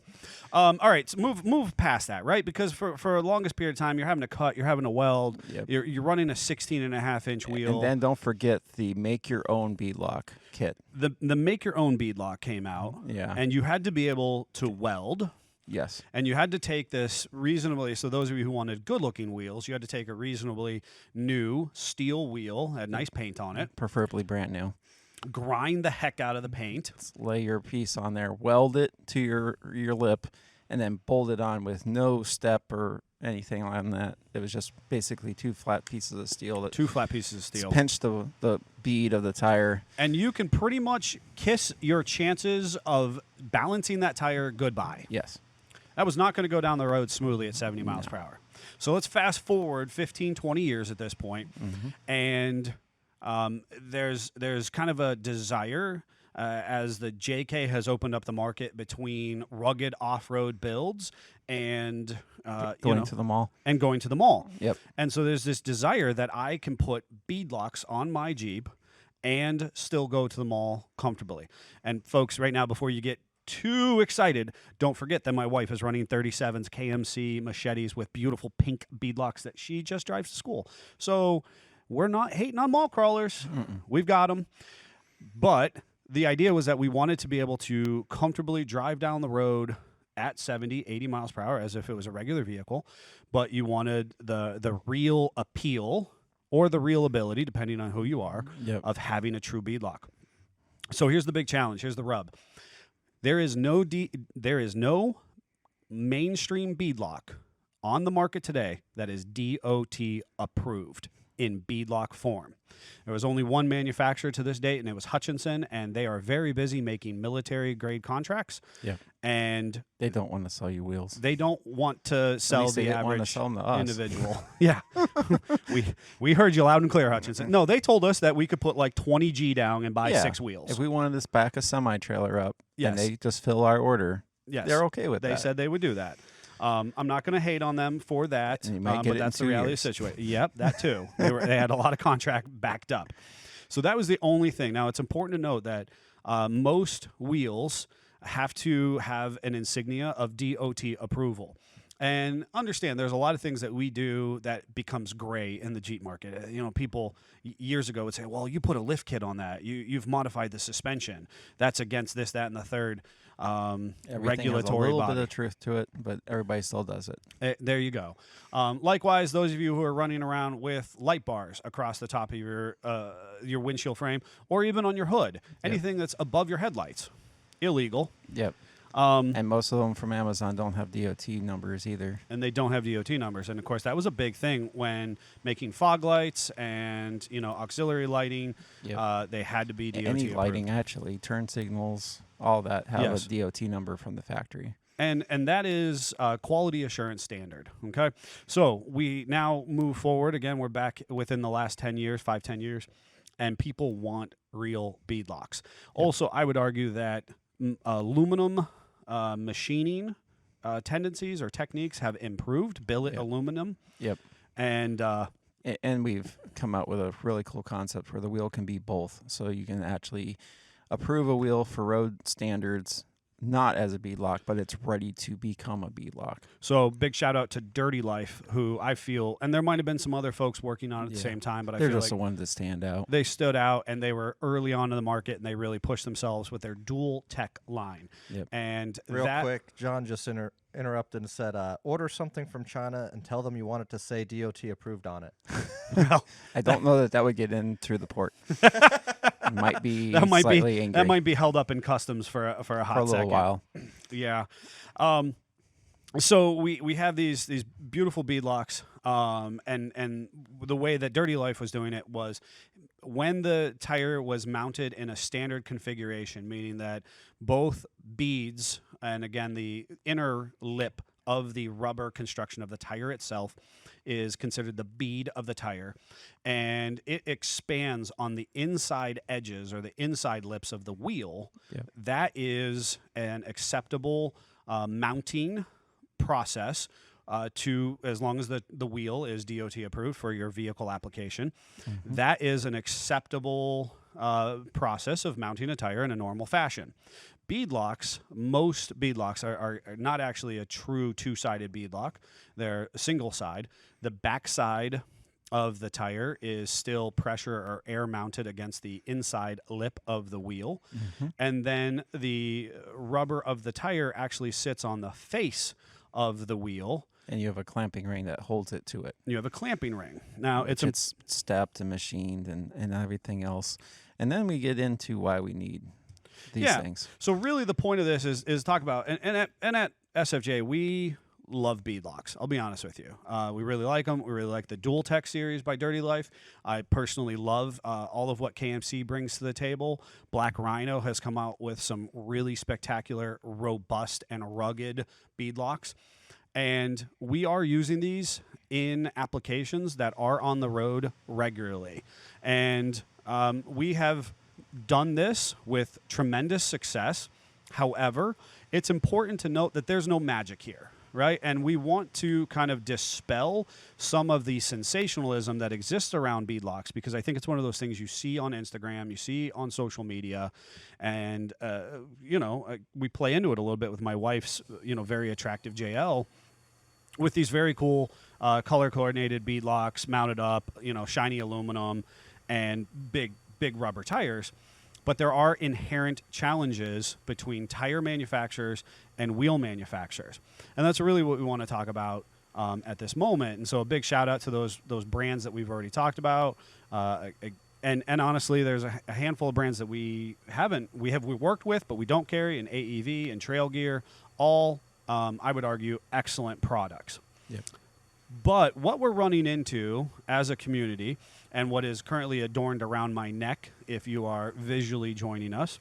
All right, so move past that, right? Because for the longest period of time, you're having to cut, you're having to weld, Yep. you're running a 16.5-inch wheel. And then don't forget the make your own beadlock kit. The make your own beadlock came out, Yeah. and you had to be able to weld. Yes. And you had to take this reasonably, so those of you who wanted good-looking wheels, you had to take a reasonably new steel wheel, had nice paint on it, Preferably brand new. grind the heck out of the paint. Lay your piece on there, weld it to your lip, and then bolt it on with no step or anything on that. It was just basically two flat pieces of steel that Two flat pieces of steel. pinched the bead of the tire. And you can pretty much kiss your chances of balancing that tire goodbye. Yes. That was not going to go down the road smoothly at 70 miles per hour. So let's fast forward 15, 20 years at this point, and there's kind of a desire as the JK has opened up the market between rugged off-road builds and Going to the mall. and going to the mall. Yep. And so there's this desire that I can put beadlocks on my Jeep and still go to the mall comfortably. And folks, right now, before you get too excited, don't forget that my wife is running 37s KMC machetes with beautiful pink beadlocks that she just drives to school. So we're not hating on mall crawlers. We've got them. But the idea was that we wanted to be able to comfortably drive down the road at 70, 80 miles per hour as if it was a regular vehicle, but you wanted the real appeal or the real ability, depending on who you are, Yep. of having a true beadlock. So here's the big challenge. Here's the rub. There is no mainstream beadlock on the market today that is DOT approved in beadlock form. There was only one manufacturer to this date, and it was Hutchinson, and they are very busy making military-grade contracts. Yeah. And They don't want to sell you wheels. they don't want to sell least they the didn't wanna average sell 'em to us. individual. Yeah. we heard you loud and clear, Hutchinson. No, they told us that we could put like 20G down and buy 6 wheels. If we wanted to back a semi-trailer up Yes. and they just fill our order, Yes. they're okay with They that. said they would do that. I'm not going to hate on them for that, And you might get but it in that's the 2 reality years. of the situation. Yep, that too. They had a lot of contract backed up. So that was the only thing. Now, it's important to note that most wheels have to have an insignia of DOT approval. And understand, there's a lot of things that we do that becomes gray in the Jeep market. You know, people years ago would say, well, you put a lift kit on that. You've modified the suspension. That's against this, that, and the third Everything regulatory has a little body. body. Bit of truth to it, but everybody still does it. There you go. Likewise, those of you who are running around with light bars across the top of your windshield frame or even on your hood, anything that's above your headlights, illegal. Yep. And most of them from Amazon don't have DOT numbers either. And they don't have DOT numbers. And of course, that was a big thing when making fog lights and auxiliary lighting. Yep. They had to be DOT Any approved. lighting, actually, turn signals, all that have Yes. a DOT number from the factory. And that is quality assurance standard. Okay, so we now move forward again. We're back within the last 10 years, 5-10 years, and people want real beadlocks. Also, I would argue that aluminum machining tendencies or techniques have improved. Billet aluminum. Yep. And And we've come out with a really cool concept where the wheel can be both. So you can actually approve a wheel for road standards, not as a beadlock, but it's ready to become a beadlock. so big shout out to Dirty Life, who I feel, and there might have been some other folks working on it at the same time, but I They're feel just like the ones that stand out. they stood out and they were early on in the market and they really pushed themselves with their dual tech line. Yep. And Real that, quick, John just interrupted and said, order something from China and tell them you want it to say DOT approved on it. well, I don't know that would get in through the port. It might be that might slightly be angry that might be held up in customs for a hot for a little second. while. Yeah. So we have these beautiful beadlocks, and the way that Dirty Life was doing it was when the tire was mounted in a standard configuration, meaning that both beads and again the inner lip of the rubber construction of the tire itself is considered the bead of the tire, and it expands on the inside edges or the inside lips of the wheel. Yep. That is an acceptable mounting process to as long as the wheel is DOT approved for your vehicle application. Mm-hmm. That is an acceptable process of mounting a tire in a normal fashion. Beadlocks, most beadlocks are not actually a true two-sided beadlock. They're single side. The back side of the tire is still pressure or air mounted against the inside lip of the wheel. Mm-hmm. And then the rubber of the tire actually sits on the face of the wheel. And you have a clamping ring that holds it to it. You have a clamping ring. Now, It's stepped and machined and everything else. And then we get into why we need these things. So really the point of this is talk about, and at SFJ, we love beadlocks. I'll be honest with you. We really like them. We really like the Dual Tech series by Dirty Life. I personally love all of what KMC brings to the table. Black Rhino has come out with some really spectacular, robust, and rugged beadlocks. And we are using these in applications that are on the road regularly. And we have done this with tremendous success. However, it's important to note that there's no magic here, right? And we want to kind of dispel some of the sensationalism that exists around beadlocks, because I think it's one of those things you see on Instagram, you see on social media, and, we play into it a little bit with my wife's, very attractive JL, with these very cool color-coordinated beadlocks mounted up, shiny aluminum and big rubber tires. But there are inherent challenges between tire manufacturers and wheel manufacturers. And that's really what we want to talk about at this moment. And so a big shout out to those brands that we've already talked about. And honestly, there's a handful of brands that we worked with, but we don't carry, in AEV and Trail Gear, all I would argue excellent products. Yep. But what we're running into as a community, and what is currently adorned around my neck, if you are visually joining us,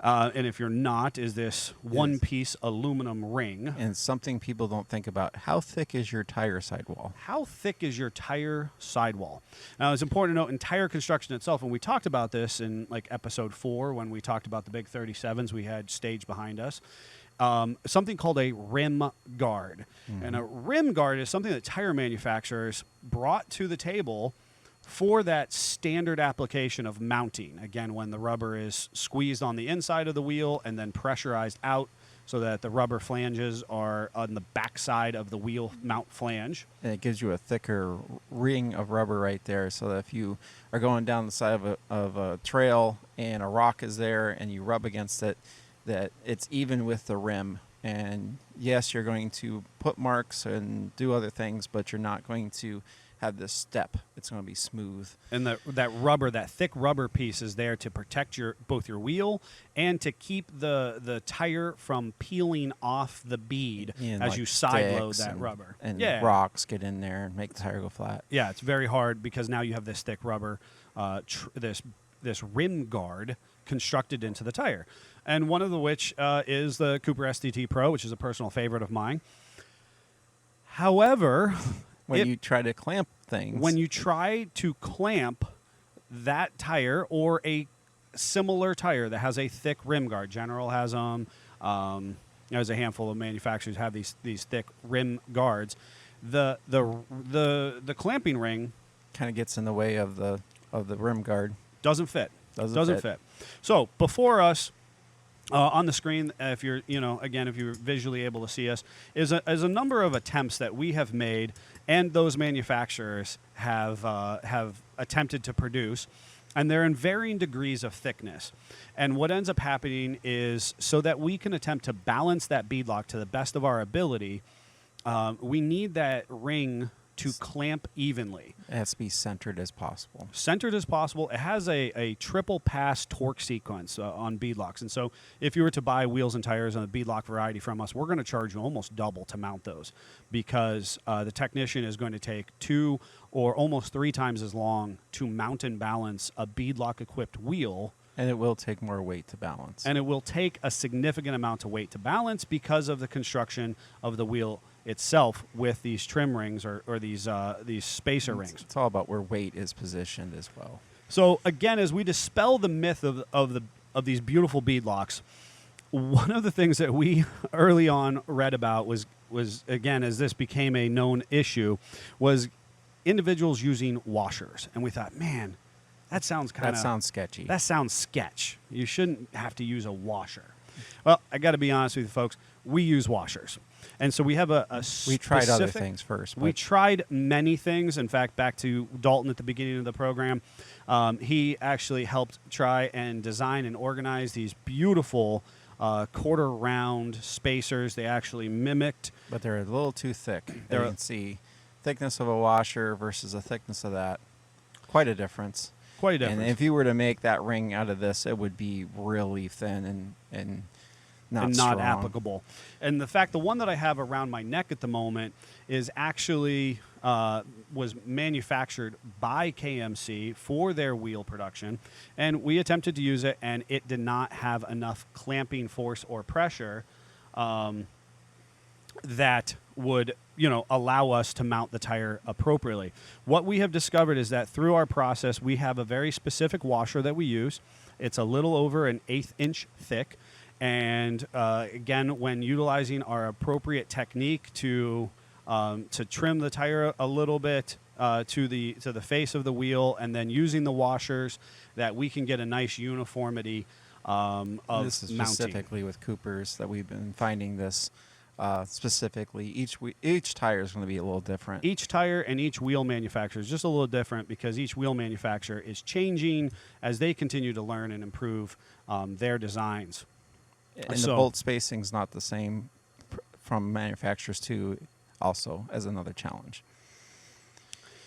and if you're not, is this one-piece aluminum ring. And something people don't think about, how thick is your tire sidewall? How thick is your tire sidewall? Now, it's important to note in tire construction itself, and we talked about this in episode 4 when we talked about the big 37s we had staged behind us. Something called a rim guard. Mm-hmm. And a rim guard is something that tire manufacturers brought to the table for that standard application of mounting. Again, when the rubber is squeezed on the inside of the wheel and then pressurized out so that the rubber flanges are on the backside of the wheel mount flange. And it gives you a thicker ring of rubber right there, so that if you are going down the side of a trail and a rock is there and you rub against it, that it's even with the rim. And yes, you're going to put marks and do other things, but you're not going to have this step. It's going to be smooth. And that thick rubber piece is there to protect both your wheel and to keep the tire from peeling off the bead as you side load that rubber. And rocks get in there and make the tire go flat. Yeah, it's very hard because now you have this thick rubber, this rim guard constructed into the tire. And one of which is the Cooper STT Pro, which is a personal favorite of mine. However, when you try to clamp things. When you try to clamp that tire or a similar tire that has a thick rim guard, General has them. There's a handful of manufacturers have these thick rim guards. The clamping ring kind of gets in the way of the rim guard. Doesn't fit. Doesn't fit. So before us. On the screen, if you're visually able to see us, is a number of attempts that we have made, and those manufacturers have attempted to produce, and they're in varying degrees of thickness. And what ends up happening is, so that we can attempt to balance that beadlock to the best of our ability, we need that ring to clamp evenly. It has to be centered as possible. Centered as possible. It has a triple pass torque sequence on beadlocks. And so if you were to buy wheels and tires on the beadlock variety from us, we're going to charge you almost double to mount those, because the technician is going to take 2 or almost 3 times as long to mount and balance a beadlock equipped wheel. And it will take more weight to balance. And it will take a significant amount of weight to balance because of the construction of the wheel itself with these trim rings or these spacer rings. It's all about where weight is positioned as well. So again, as we dispel the myth of these beautiful beadlocks, one of the things that we early on read about was again, as this became a known issue, was individuals using washers, and we thought, man, that sounds sketchy. That sounds sketch. You shouldn't have to use a washer. Well, I got to be honest with you, folks. We use washers, and so we have we tried other things first. We tried many things. In fact, back to Dalton at the beginning of the program, he actually helped try and design and organize these beautiful quarter round spacers. They actually mimicked, but they're a little too thick. You can see thickness of a washer versus the thickness of that. Quite a difference. Quite a difference. And if you were to make that ring out of this, it would be really thin and not strong. Applicable. And the one that I have around my neck at the moment is actually was manufactured by KMC for their wheel production, and we attempted to use it, and it did not have enough clamping force or pressure that would allow us to mount the tire appropriately. What we have discovered is that through our process, we have a very specific washer that we use. It's a little over an 1/8 inch thick. And again, when utilizing our appropriate technique to trim the tire a little bit to the face of the wheel, and then using the washers, that we can get a nice uniformity of this is mounting. Specifically with Coopers that we've been finding this specifically. Each tire is going to be a little different. Each tire and each wheel manufacturer is just a little different because each wheel manufacturer is changing as they continue to learn and improve their designs. And the bolt spacing's not the same from manufacturers too, also as another challenge.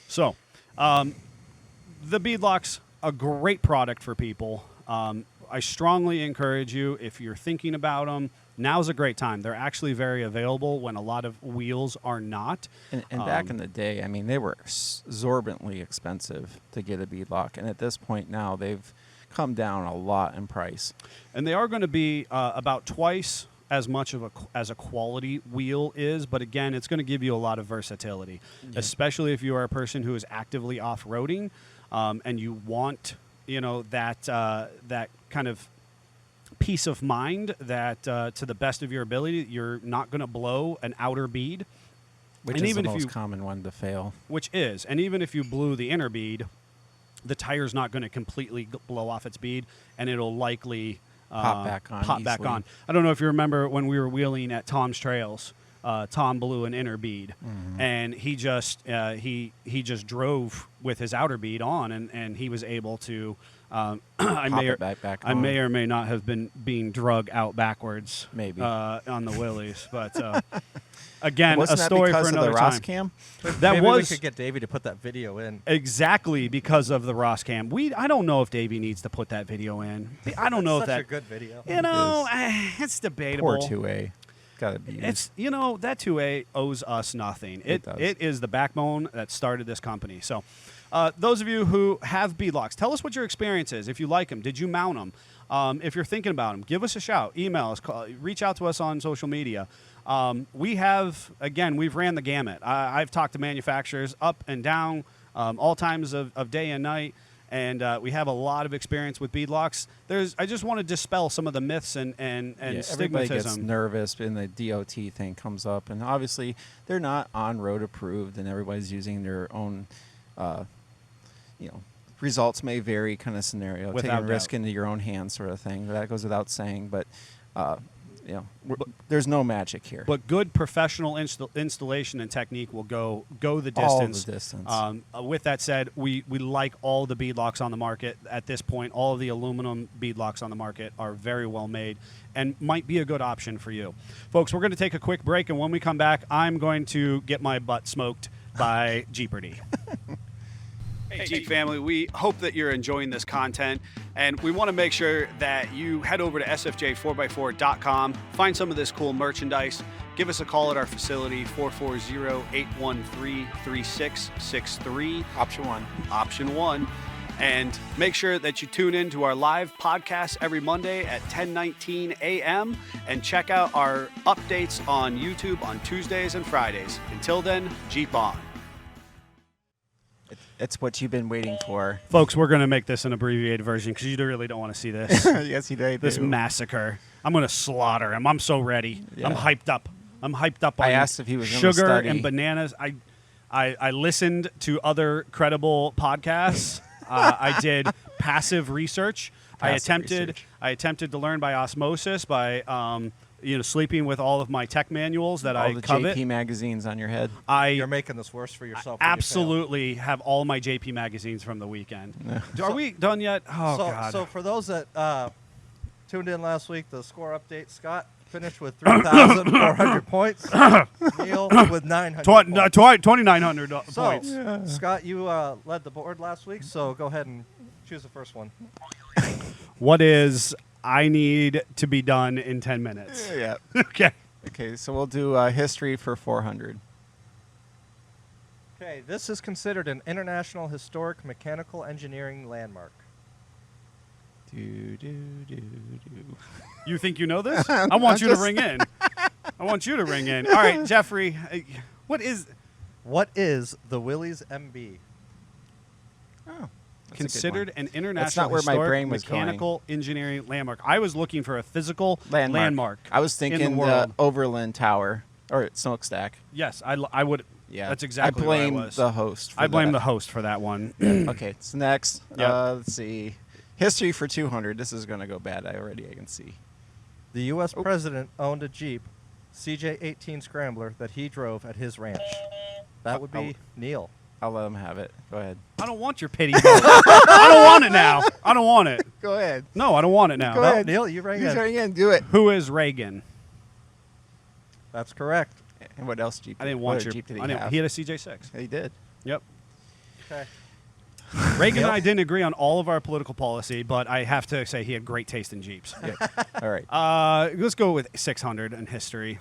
So, the beadlocks, a great product for people. I strongly encourage you, if you're thinking about them, now's a great time. They're actually very available when a lot of wheels are not. And back in the day, I mean, they were exorbitantly expensive to get a beadlock, and at this point now they've come down a lot in price. And they are going to be about twice as much as a quality wheel is, but again, it's going to give you a lot of versatility, especially if you are a person who is actively off-roading and you want, that kind of peace of mind that to the best of your ability, you're not going to blow an outer bead. Which is the most common one to fail. Which is, and even if you blew the inner bead, the tire's not going to completely blow off its bead, and it'll likely pop back on. I don't know if you remember when we were wheeling at Tom's Trails. Tom blew an inner bead, and he just drove with his outer bead on, and he was able to. I may or may not have been being drug out backwards, maybe on the willies, but. Again, wasn't a story that because for another of the Ross time. Cam? Maybe we could get Davey to put that video in. Exactly because of the Ross Cam. I don't know if Davey needs to put that video in. I don't know if Such that. a good video. It's debatable. Poor 2A. Gotta be used. It's that 2A owes us nothing. It is the backbone that started this company. So, those of you who have beadlocks, tell us what your experience is. If you like them, did you mount them? If you're thinking about them, give us a shout. Email us. Reach out to us on social media. We've ran the gamut. I've talked to manufacturers up and down, all times of day and night, and we have a lot of experience with beadlocks. I just want to dispel some of the myths and stigmatism. Everybody gets nervous when the DOT thing comes up, and obviously they're not on-road approved, and everybody's using their own, results may vary kind of scenario. Taking risk into your own hands sort of thing. That goes without saying, but there's no magic here. But good professional installation and technique will go the distance. All the distance. With that said, we like all the beadlocks on the market at this point. All of the aluminum beadlocks on the market are very well made and might be a good option for you. Folks, we're going to take a quick break, and when we come back, I'm going to get my butt smoked by Jeepardy. Hey, Jeep family, we hope that you're enjoying this content, and we want to make sure that you head over to sfj4x4.com, find some of this cool merchandise, give us a call at our facility, 440-813-3663. Option 1. Option 1. And make sure that you tune in to our live podcast every Monday at 10:19 a.m. and check out our updates on YouTube on Tuesdays and Fridays. Until then, Jeep on. It's what you've been waiting for. Folks, we're going to make this an abbreviated version because you really don't want to see this. Yes, you do. This massacre. I'm going to slaughter him. I'm so ready. Yeah. I'm hyped up. I'm hyped up on I asked if he was gonna sugar study. and bananas. I listened to other credible podcasts. I did passive research. I attempted to learn by osmosis by sleeping with all of my tech manuals that all I the covet. JP magazines on your head. You're making this worse for yourself. when you fail. Absolutely have all my JP magazines from the weekend. Are we done yet? Oh God. So for those that tuned in last week, the score update: Scott finished with 3,400 points. Neil with 900 points. 2,900 So, points. Scott, you led the board last week, so go ahead and choose the first one. What is I need to be done in 10 minutes? Yeah. Okay. Okay, so we'll do history for 400. Okay, this is considered an international historic mechanical engineering landmark. Do, do, do, do. You think you know this? I want you to ring in. I want you to ring in. All right, Jeffrey, what is the Willys MB? Oh, considered an international where my historic brain was mechanical engineering landmark? I was looking for a physical landmark. I was in thinking the world. Overland Tower or Smokestack. Yes, I would. Yeah, that's exactly I what I blame was. the host. For I blame that. the host for that one. Okay, so next, Yep. let's see. History for 200. This is going to go bad. I can see. The U.S. president owned a Jeep CJ-18 Scrambler that he drove at his ranch. That would be Neil. I'll let him have it. Go ahead. I don't want your pity vote. I don't want it now. I don't want it. Go ahead. No, I don't want it now. Go ahead. Neil, you rang He's in. running in. Do it. Who is Reagan? That's correct. And what else Jeep? I didn't what want other your. Jeep did I he didn't, have? he had a CJ6. He did. Yep. Okay. Reagan and I didn't agree on all of our political policy, but I have to say he had great taste in Jeeps. All right. Let's go with 600 in history.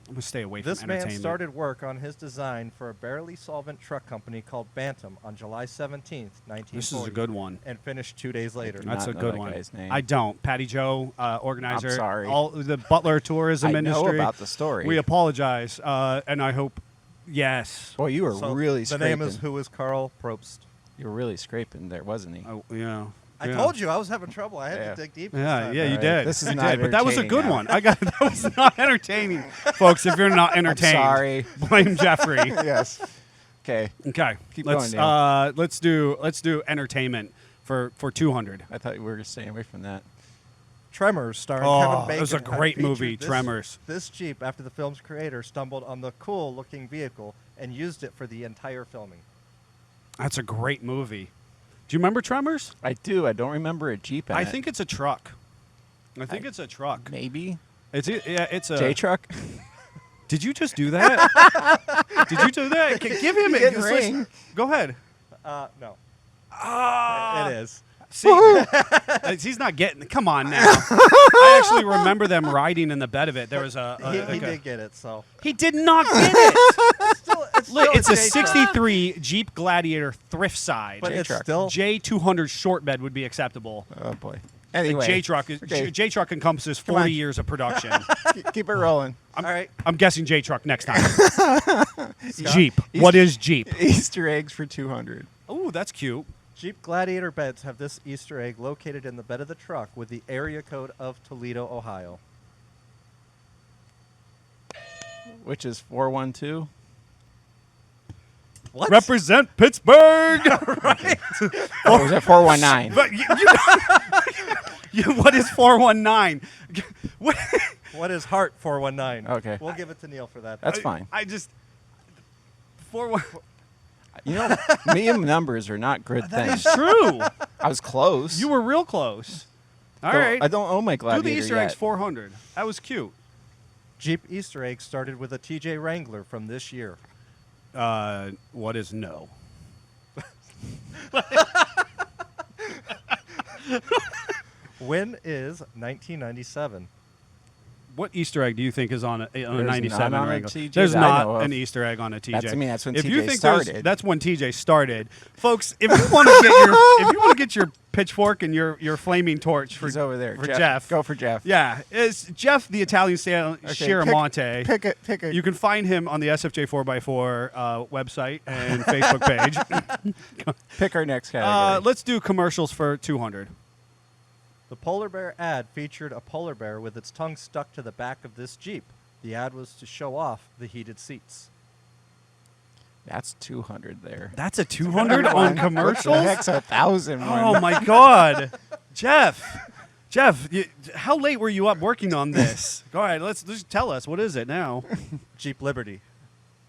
I'm going to stay away This from man entertainment. started work on his design for a barely solvent truck company called Bantam on July 17th, 1940. This is a good one. And finished 2 days later. do That's not a know good that one. guy's name. I don't. Patty Joe, organizer. I'm sorry. All the Butler tourism I know industry. about the story. We apologize, and I hope. Yes. Boy, you were So really the scraping. name is Who is Carl Probst. You were really scraping there, wasn't he? Oh, yeah. I Yeah. told you I was having trouble. I had Yeah. to dig deep. this Yeah, time. yeah, you All right, did. this is You not did, but that was a entertaining good now. one. That was not entertaining, folks. If you're not entertained, sorry. blame Jeffrey. Yes. Okay. Okay, Keep let's going, let's do entertainment for 200. I thought we were just staying away from that. Tremors, starring Oh, Kevin Bacon. it was a great featured movie, this- Tremors. This Jeep, after the film's creator stumbled on the cool-looking vehicle and used it for the entire filming. That's a great movie. Do you remember Tremors? I do. I don't remember a Jeep in I it. think it's a truck. I think it's a truck. Maybe. It's a J truck. Did you just do that? Did you do that? Give him it. didn't Just ring. listen. Go ahead. No. Ah. It is. See, he's not getting. Come on now. I actually remember them riding in the bed of it. There was He did get it, so. He did not get it. Look, it's a J-truck. '63 Jeep Gladiator thrift side. But it's J-truck. still. J200 short bed would be acceptable. Oh boy. Anyway. J-truck Okay. J-truck encompasses Come 40 on. years of production. Keep it rolling. All right. I'm guessing J-truck next time. Scott, Jeep. What is Jeep? Easter eggs for 200. Oh, that's cute. Jeep Gladiator beds have this Easter egg located in the bed of the truck with the area code of Toledo, Ohio. Which is 412. What? Represent Pittsburgh. Or was it 419? But what is 419? What? What is Heart 419? Okay. We'll give it to Neil for that. That's fine. I just 419. You know, medium numbers are not good That things. is true. I was close. You were real close. All Though right. I don't own my Do Gladiator the Easter yet. eggs 400. That was cute. Jeep Easter egg started with a TJ Wrangler from this year. What is no? When is 1997? What Easter egg do you think is on a There's 97 none on a Wrangler? TJ There's that I not know of. an Easter egg on a TJ. That's when if TJ you think started. that's when TJ started, folks. If you want to get your if you want want to get your pitchfork and your flaming torch for He's over there. for Jeff. Go for Jeff. Yeah, it's Jeff, the Italian Chiaramonte. Pick it. You can find him on the SFJ 4x4 website and Facebook page. Pick our next category. Let's do commercials for 200. The polar bear ad featured a polar bear with its tongue stuck to the back of this Jeep. The ad was to show off the heated seats. That's 200 there. That's a 200 on commercials? The heck's 1,000 one? Oh my God, Jeff, how late were you up working on this? Go ahead, let's just tell us, what is it now? Jeep Liberty.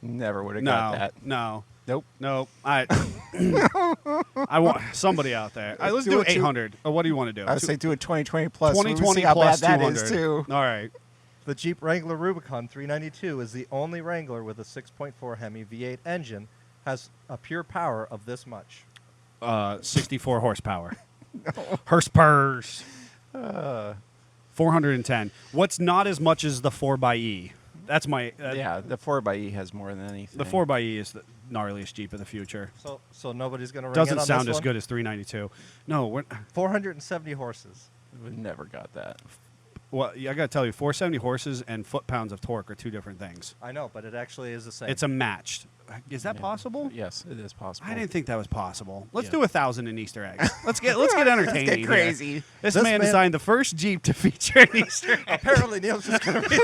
Never would have got that. No. Nope. I want somebody out there. All right, let's do 800. Or what do you want to do? I would say do a 2020 plus. 2020 see how plus bad 200. that is too. All right. The Jeep Wrangler Rubicon 392 is the only Wrangler with a 6.4 Hemi V8 engine, has a pure power of this much. 64 horsepower. Horse 410. What's not as much as the 4xe? That's my... Yeah, the 4xe has more than anything. The 4xe is the gnarliest Jeep of the future. So nobody's going to ring Doesn't in on sound this as one? good as 392. No, we're... 470 horses. We never got that. Well, I got to tell you, 470 horses and foot-pounds of torque are two different things. I know, but it actually is the same. It's a matched. Is that possible? Yes, it is possible. I didn't think that was possible. Let's Yeah. do 1,000 in Easter eggs. Let's get entertaining. Get here. crazy. This This man man- designed the first Jeep to feature an Easter egg. Apparently, Neil's just going to read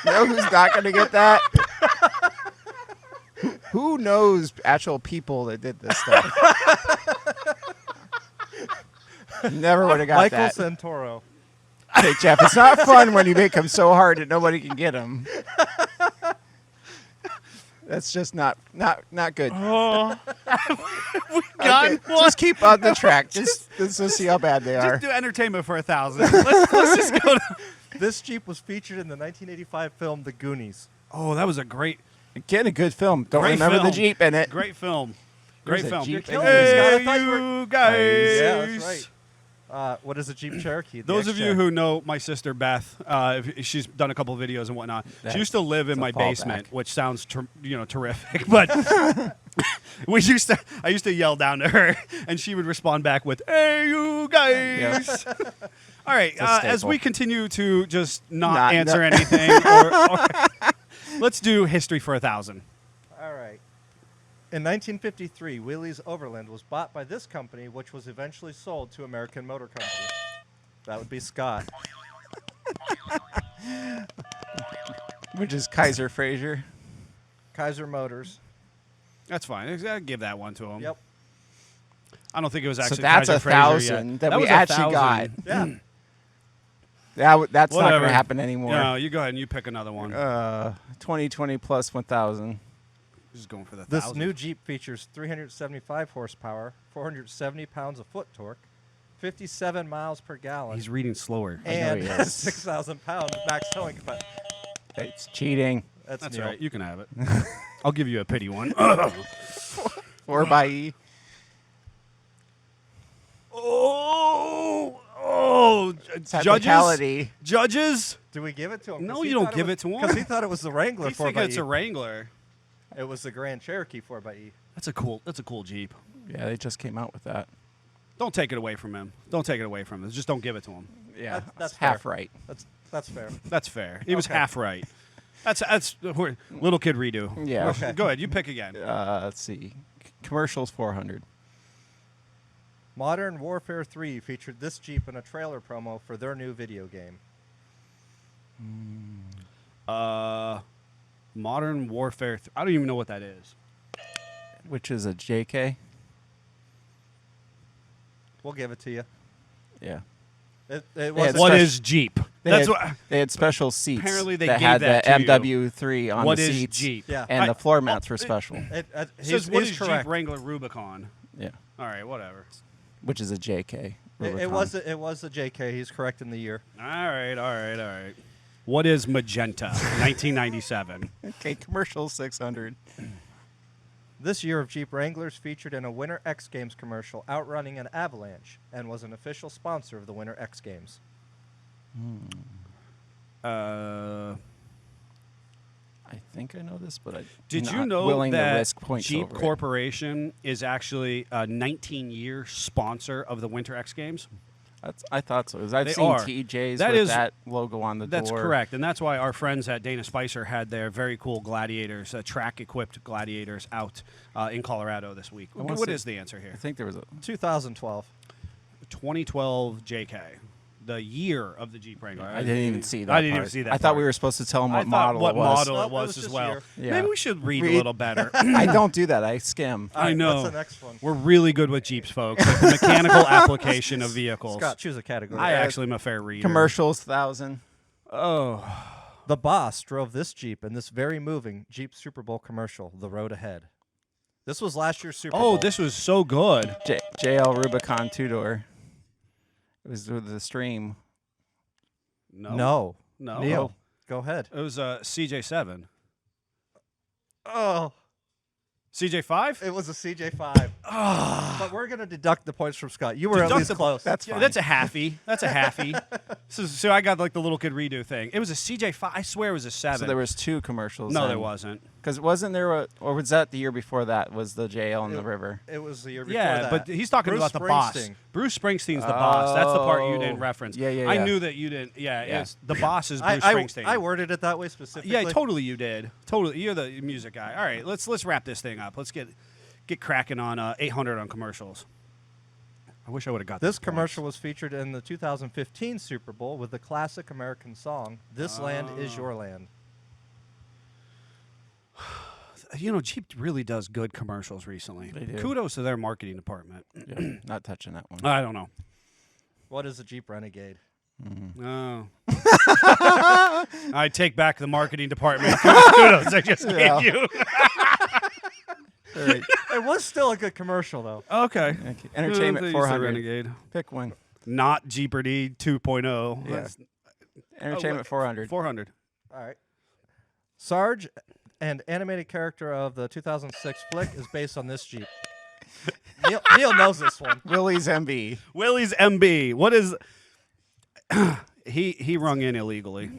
You know who's not going to get that? Who knows actual people that did this stuff? Never would have got Michael that. Santoro. Hey, Jeff, it's not fun when you make them so hard that nobody can get them. That's just not good. Oh, Okay, just keep on the track. Just see how bad they are. Just do entertainment for 1,000. Let's just go to... This Jeep was featured in the 1985 film The Goonies. Oh, that was a great Again, a good film. Don't Great remember film. the Jeep in it. film. Great There's a film. Jeep in Hey, it. I thought you you guys. Yeah, that's right. What is a Jeep Cherokee? The Those of you X-Check. who know my sister Beth, she's done a couple of videos and whatnot. She used to live in my a fallback. basement, which sounds terrific. But I used to yell down to her, and she would respond back with "Hey, you guys!" All right, It's a as staple. we continue to just not Not- answer no. anything, let's do history for 1,000. All right. In 1953, Willys Overland was bought by this company, which was eventually sold to American Motor Company. That would be Scott. Which is Kaiser Fraser. Kaiser Motors. That's fine. I'll give that one to him. Yep. I don't think it was actually. So that's Kaiser Fraser 1,000 yet. that we was actually 1,000. got. Yeah. That's not going Whatever. to happen anymore. No, you go ahead and you pick another one. 2020 plus 1,000. Just going for the This 1,000. new Jeep features 375 horsepower, 470 pounds of foot torque, 57 miles per gallon, He's reading slower. and he is. 6,000 pounds max towing capacity. It's cheating. That's That's Neil. right. You can have it. I'll give you a pity one. 4xe. Oh, judges. Technicality. Judges. Do we give it to him? No, you don't give it to him. Because he thought it was the Wrangler He's thinking it's a 4xe. Wrangler. It was the Grand Cherokee 4xe. That's a cool Jeep. Yeah, they just came out with that. Don't take it away from him. Don't take it away from him. Just don't give it to him. Yeah, That's half fair. right. That's fair. That's fair. He was Okay. half right. That's little kid redo. Yeah. Okay. Go ahead. You pick again. Let's see. Commercials 400. Modern Warfare 3 featured this Jeep in a trailer promo for their new video game. Modern Warfare. I don't even know what that is. Which is a JK. We'll give it to you. Yeah. It Yeah, was it's What fresh. is Jeep? They That's had, what. they had special seats Apparently they that gave had that the to you. MW3 on What the is seats. Jeep? Yeah. And the floor I- mats were special. It he's says, what is correct. Jeep Wrangler Rubicon? Yeah. All right, whatever. Which is a JK. It Rubicon. was a JK. He's correct in the year. All right. What is Magenta? 1997. Okay, commercial 600. This year of Jeep Wranglers featured in a Winter X Games commercial outrunning an avalanche and was an official sponsor of the Winter X Games. I I think I know this, but I Did not you know willing to that risk points Jeep over it. Corporation is actually a 19-year sponsor of the Winter X Games? I thought so. 'Cause I've They seen are. TJs That with is- that logo on the That's door. correct, and that's why our friends at Dana Spicer had their very cool gladiators, track-equipped gladiators, out in Colorado this week. wanna What say- is the answer I here? think there was a 2012. 2012 JK, the year of the Jeep Wrangler. I didn't even see that. I didn't even part. see that I thought we part. were supposed to tell them I what thought model what it was. model Nope, it it was was as just well. year. Yeah. Maybe we should read a Read- little better. I don't do that. I skim. I know. What's the next one? We're really good with Jeeps, folks. Like the mechanical application of vehicles. Scott, choose a category. I actually am a fair reader. Commercials 1,000. Oh. The boss drove this Jeep in this very moving Jeep Super Bowl commercial, The Road Ahead. This was last year's Super Bowl. Oh, this was so good. JL Rubicon two-door. It was with the stream. No. No. Neil, go ahead. It was CJ7. Oh, CJ5? it was a CJ5. But we're going to deduct the points from Scott. You were at least close. That's Yeah, fine. that's a halfie. That's a halfie. So I got like the little kid redo thing. It was a CJ5. I swear it was a 7. So there was 2 commercials. No, there wasn't. Because wasn't there or was that the year before that was the JL in the river? It was the year before Yeah, that. but he's talking Bruce about the boss. Springsteen. Bruce Springsteen's the boss. That's the part you didn't Oh. reference. Yeah, yeah, I yeah. knew that you didn't. Yeah, Yeah. It's, the boss is Bruce Springsteen. I worded it that way specifically. Yeah, totally you did. Totally. You're the music guy. All right, let's wrap this thing up. Let's get cracking on 800 on commercials. I wish I would have got This those commercial was featured in the 2015 Super Bowl with the classic American song, This Land Is Your Land. points. You know, Jeep really does good commercials recently. They do. Kudos to their marketing department. Yeah, not touching that one. I don't know. What is a Jeep Renegade? Oh. I take back the marketing department. Kudos I just Yeah. gave you. All right. It was still a good commercial, though. Okay. Okay. Entertainment They used the 400. Renegade. Pick one. Not Jeepardy 2.0. Yeah. That's Entertainment 400. 400. All right. Sarge, an animated character of the 2006 flick, is based on this Jeep. Neil knows this one. Willie's MB. Willie's MB. What is... he rung in illegally.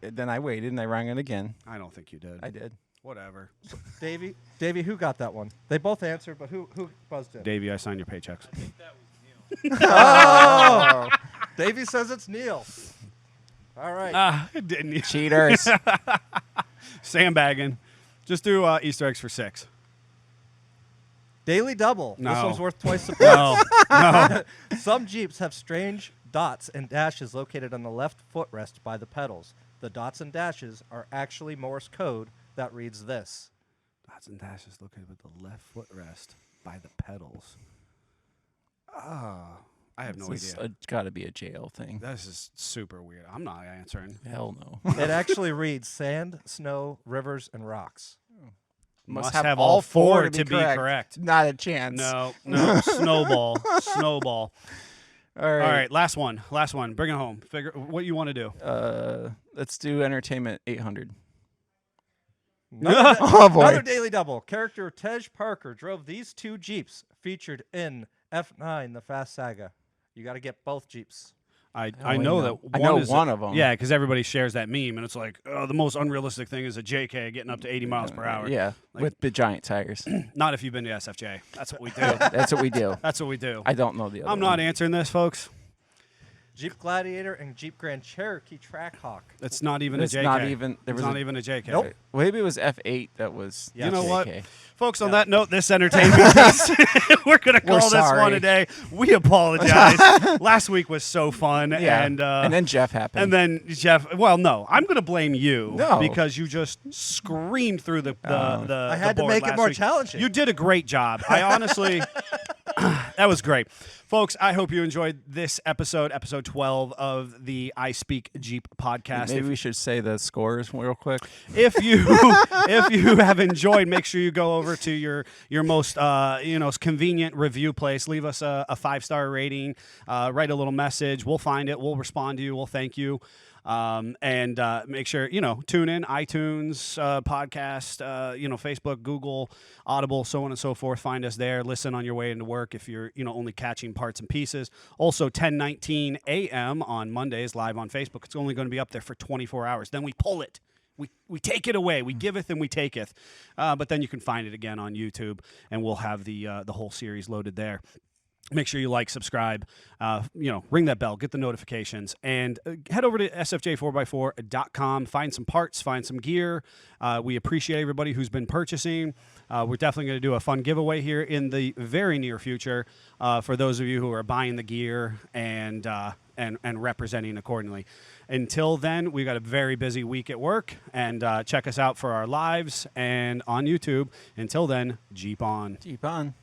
Then I waited and I rang it again. I don't think you did. I did. Whatever. Davey, who got that one? They both answered, but who buzzed in? Davey, I signed your paychecks. Oh! Davey says it's Neil. All right. Didn't you? Cheaters. Sandbagging. Just do Easter eggs for 6. Daily double. This No. one's worth twice the price. No. Some Jeeps have strange dots and dashes located on the left footrest by the pedals. The dots and dashes are actually Morse code that reads this. Dots and dashes located with the left footrest by the pedals. I have no This idea. is got to be a jail thing. This is super weird. I'm not answering. Hell no. It actually reads sand, snow, rivers, and rocks. Must have all 4 to be correct. Not a chance. No. Snowball. Snowball. All right. All right, last one. Bring it home. Figure what you want to do. Let's do Entertainment 800. Another boy. daily double. Character Tej Parker drove these 2 Jeeps featured in F9, the Fast Saga. You got to get both Jeeps. I I know know. that I know is one of 'em. Yeah, because everybody shares that meme, and it's like, oh, the most unrealistic thing is a JK getting up to 80 miles per hour. Yeah, Like- with the giant tires. Not if you've been to SFJ. That's what we do. That's what we do. That's what we do. I don't know the other I'm not one. answering this, folks. Jeep Gladiator and Jeep Grand Cherokee Trackhawk. It's not even It's a JK. not even- there It's was not a- even a JK. Nope. Well, maybe it was F8 that was. Yeah. You know what? JK. Folks, on that note, this entertainment piece, we're going to call this one sorry. a day. We apologize. Last week was so fun. Yeah. And then Jeff happened. And then Jeff, well, no, I'm going to blame you No. because you just screamed through the I had the to board make it last more week. challenging. You did a great job. I honestly, that was great. Folks, I hope you enjoyed this episode 12 of the I Speak Jeep podcast. maybe we should say the scores real quick. If you have enjoyed, make sure you go over to your most convenient review place. Leave us a 5-star rating. Write a little message. We'll find it. We'll respond to you. We'll thank you. And make sure tune in iTunes podcast, Facebook, Google, Audible, so on and so forth. Find us there. Listen on your way into work if you're only catching parts and pieces. Also 10:19 a.m. on Mondays live on Facebook. It's only going to be up there for 24 hours. Then we pull it we take it away. We giveth and we taketh. But then you can find it again on YouTube, and we'll have the whole series loaded there. Make sure you like, subscribe, ring that bell, get the notifications, and head over to sfj4x4.com. Find some parts, find some gear. We appreciate everybody who's been purchasing. We're definitely going to do a fun giveaway here in the very near future for those of you who are buying the gear and representing accordingly. Until then, we've got a very busy week at work, and check us out for our lives and on YouTube. Until then, Jeep on. Jeep on.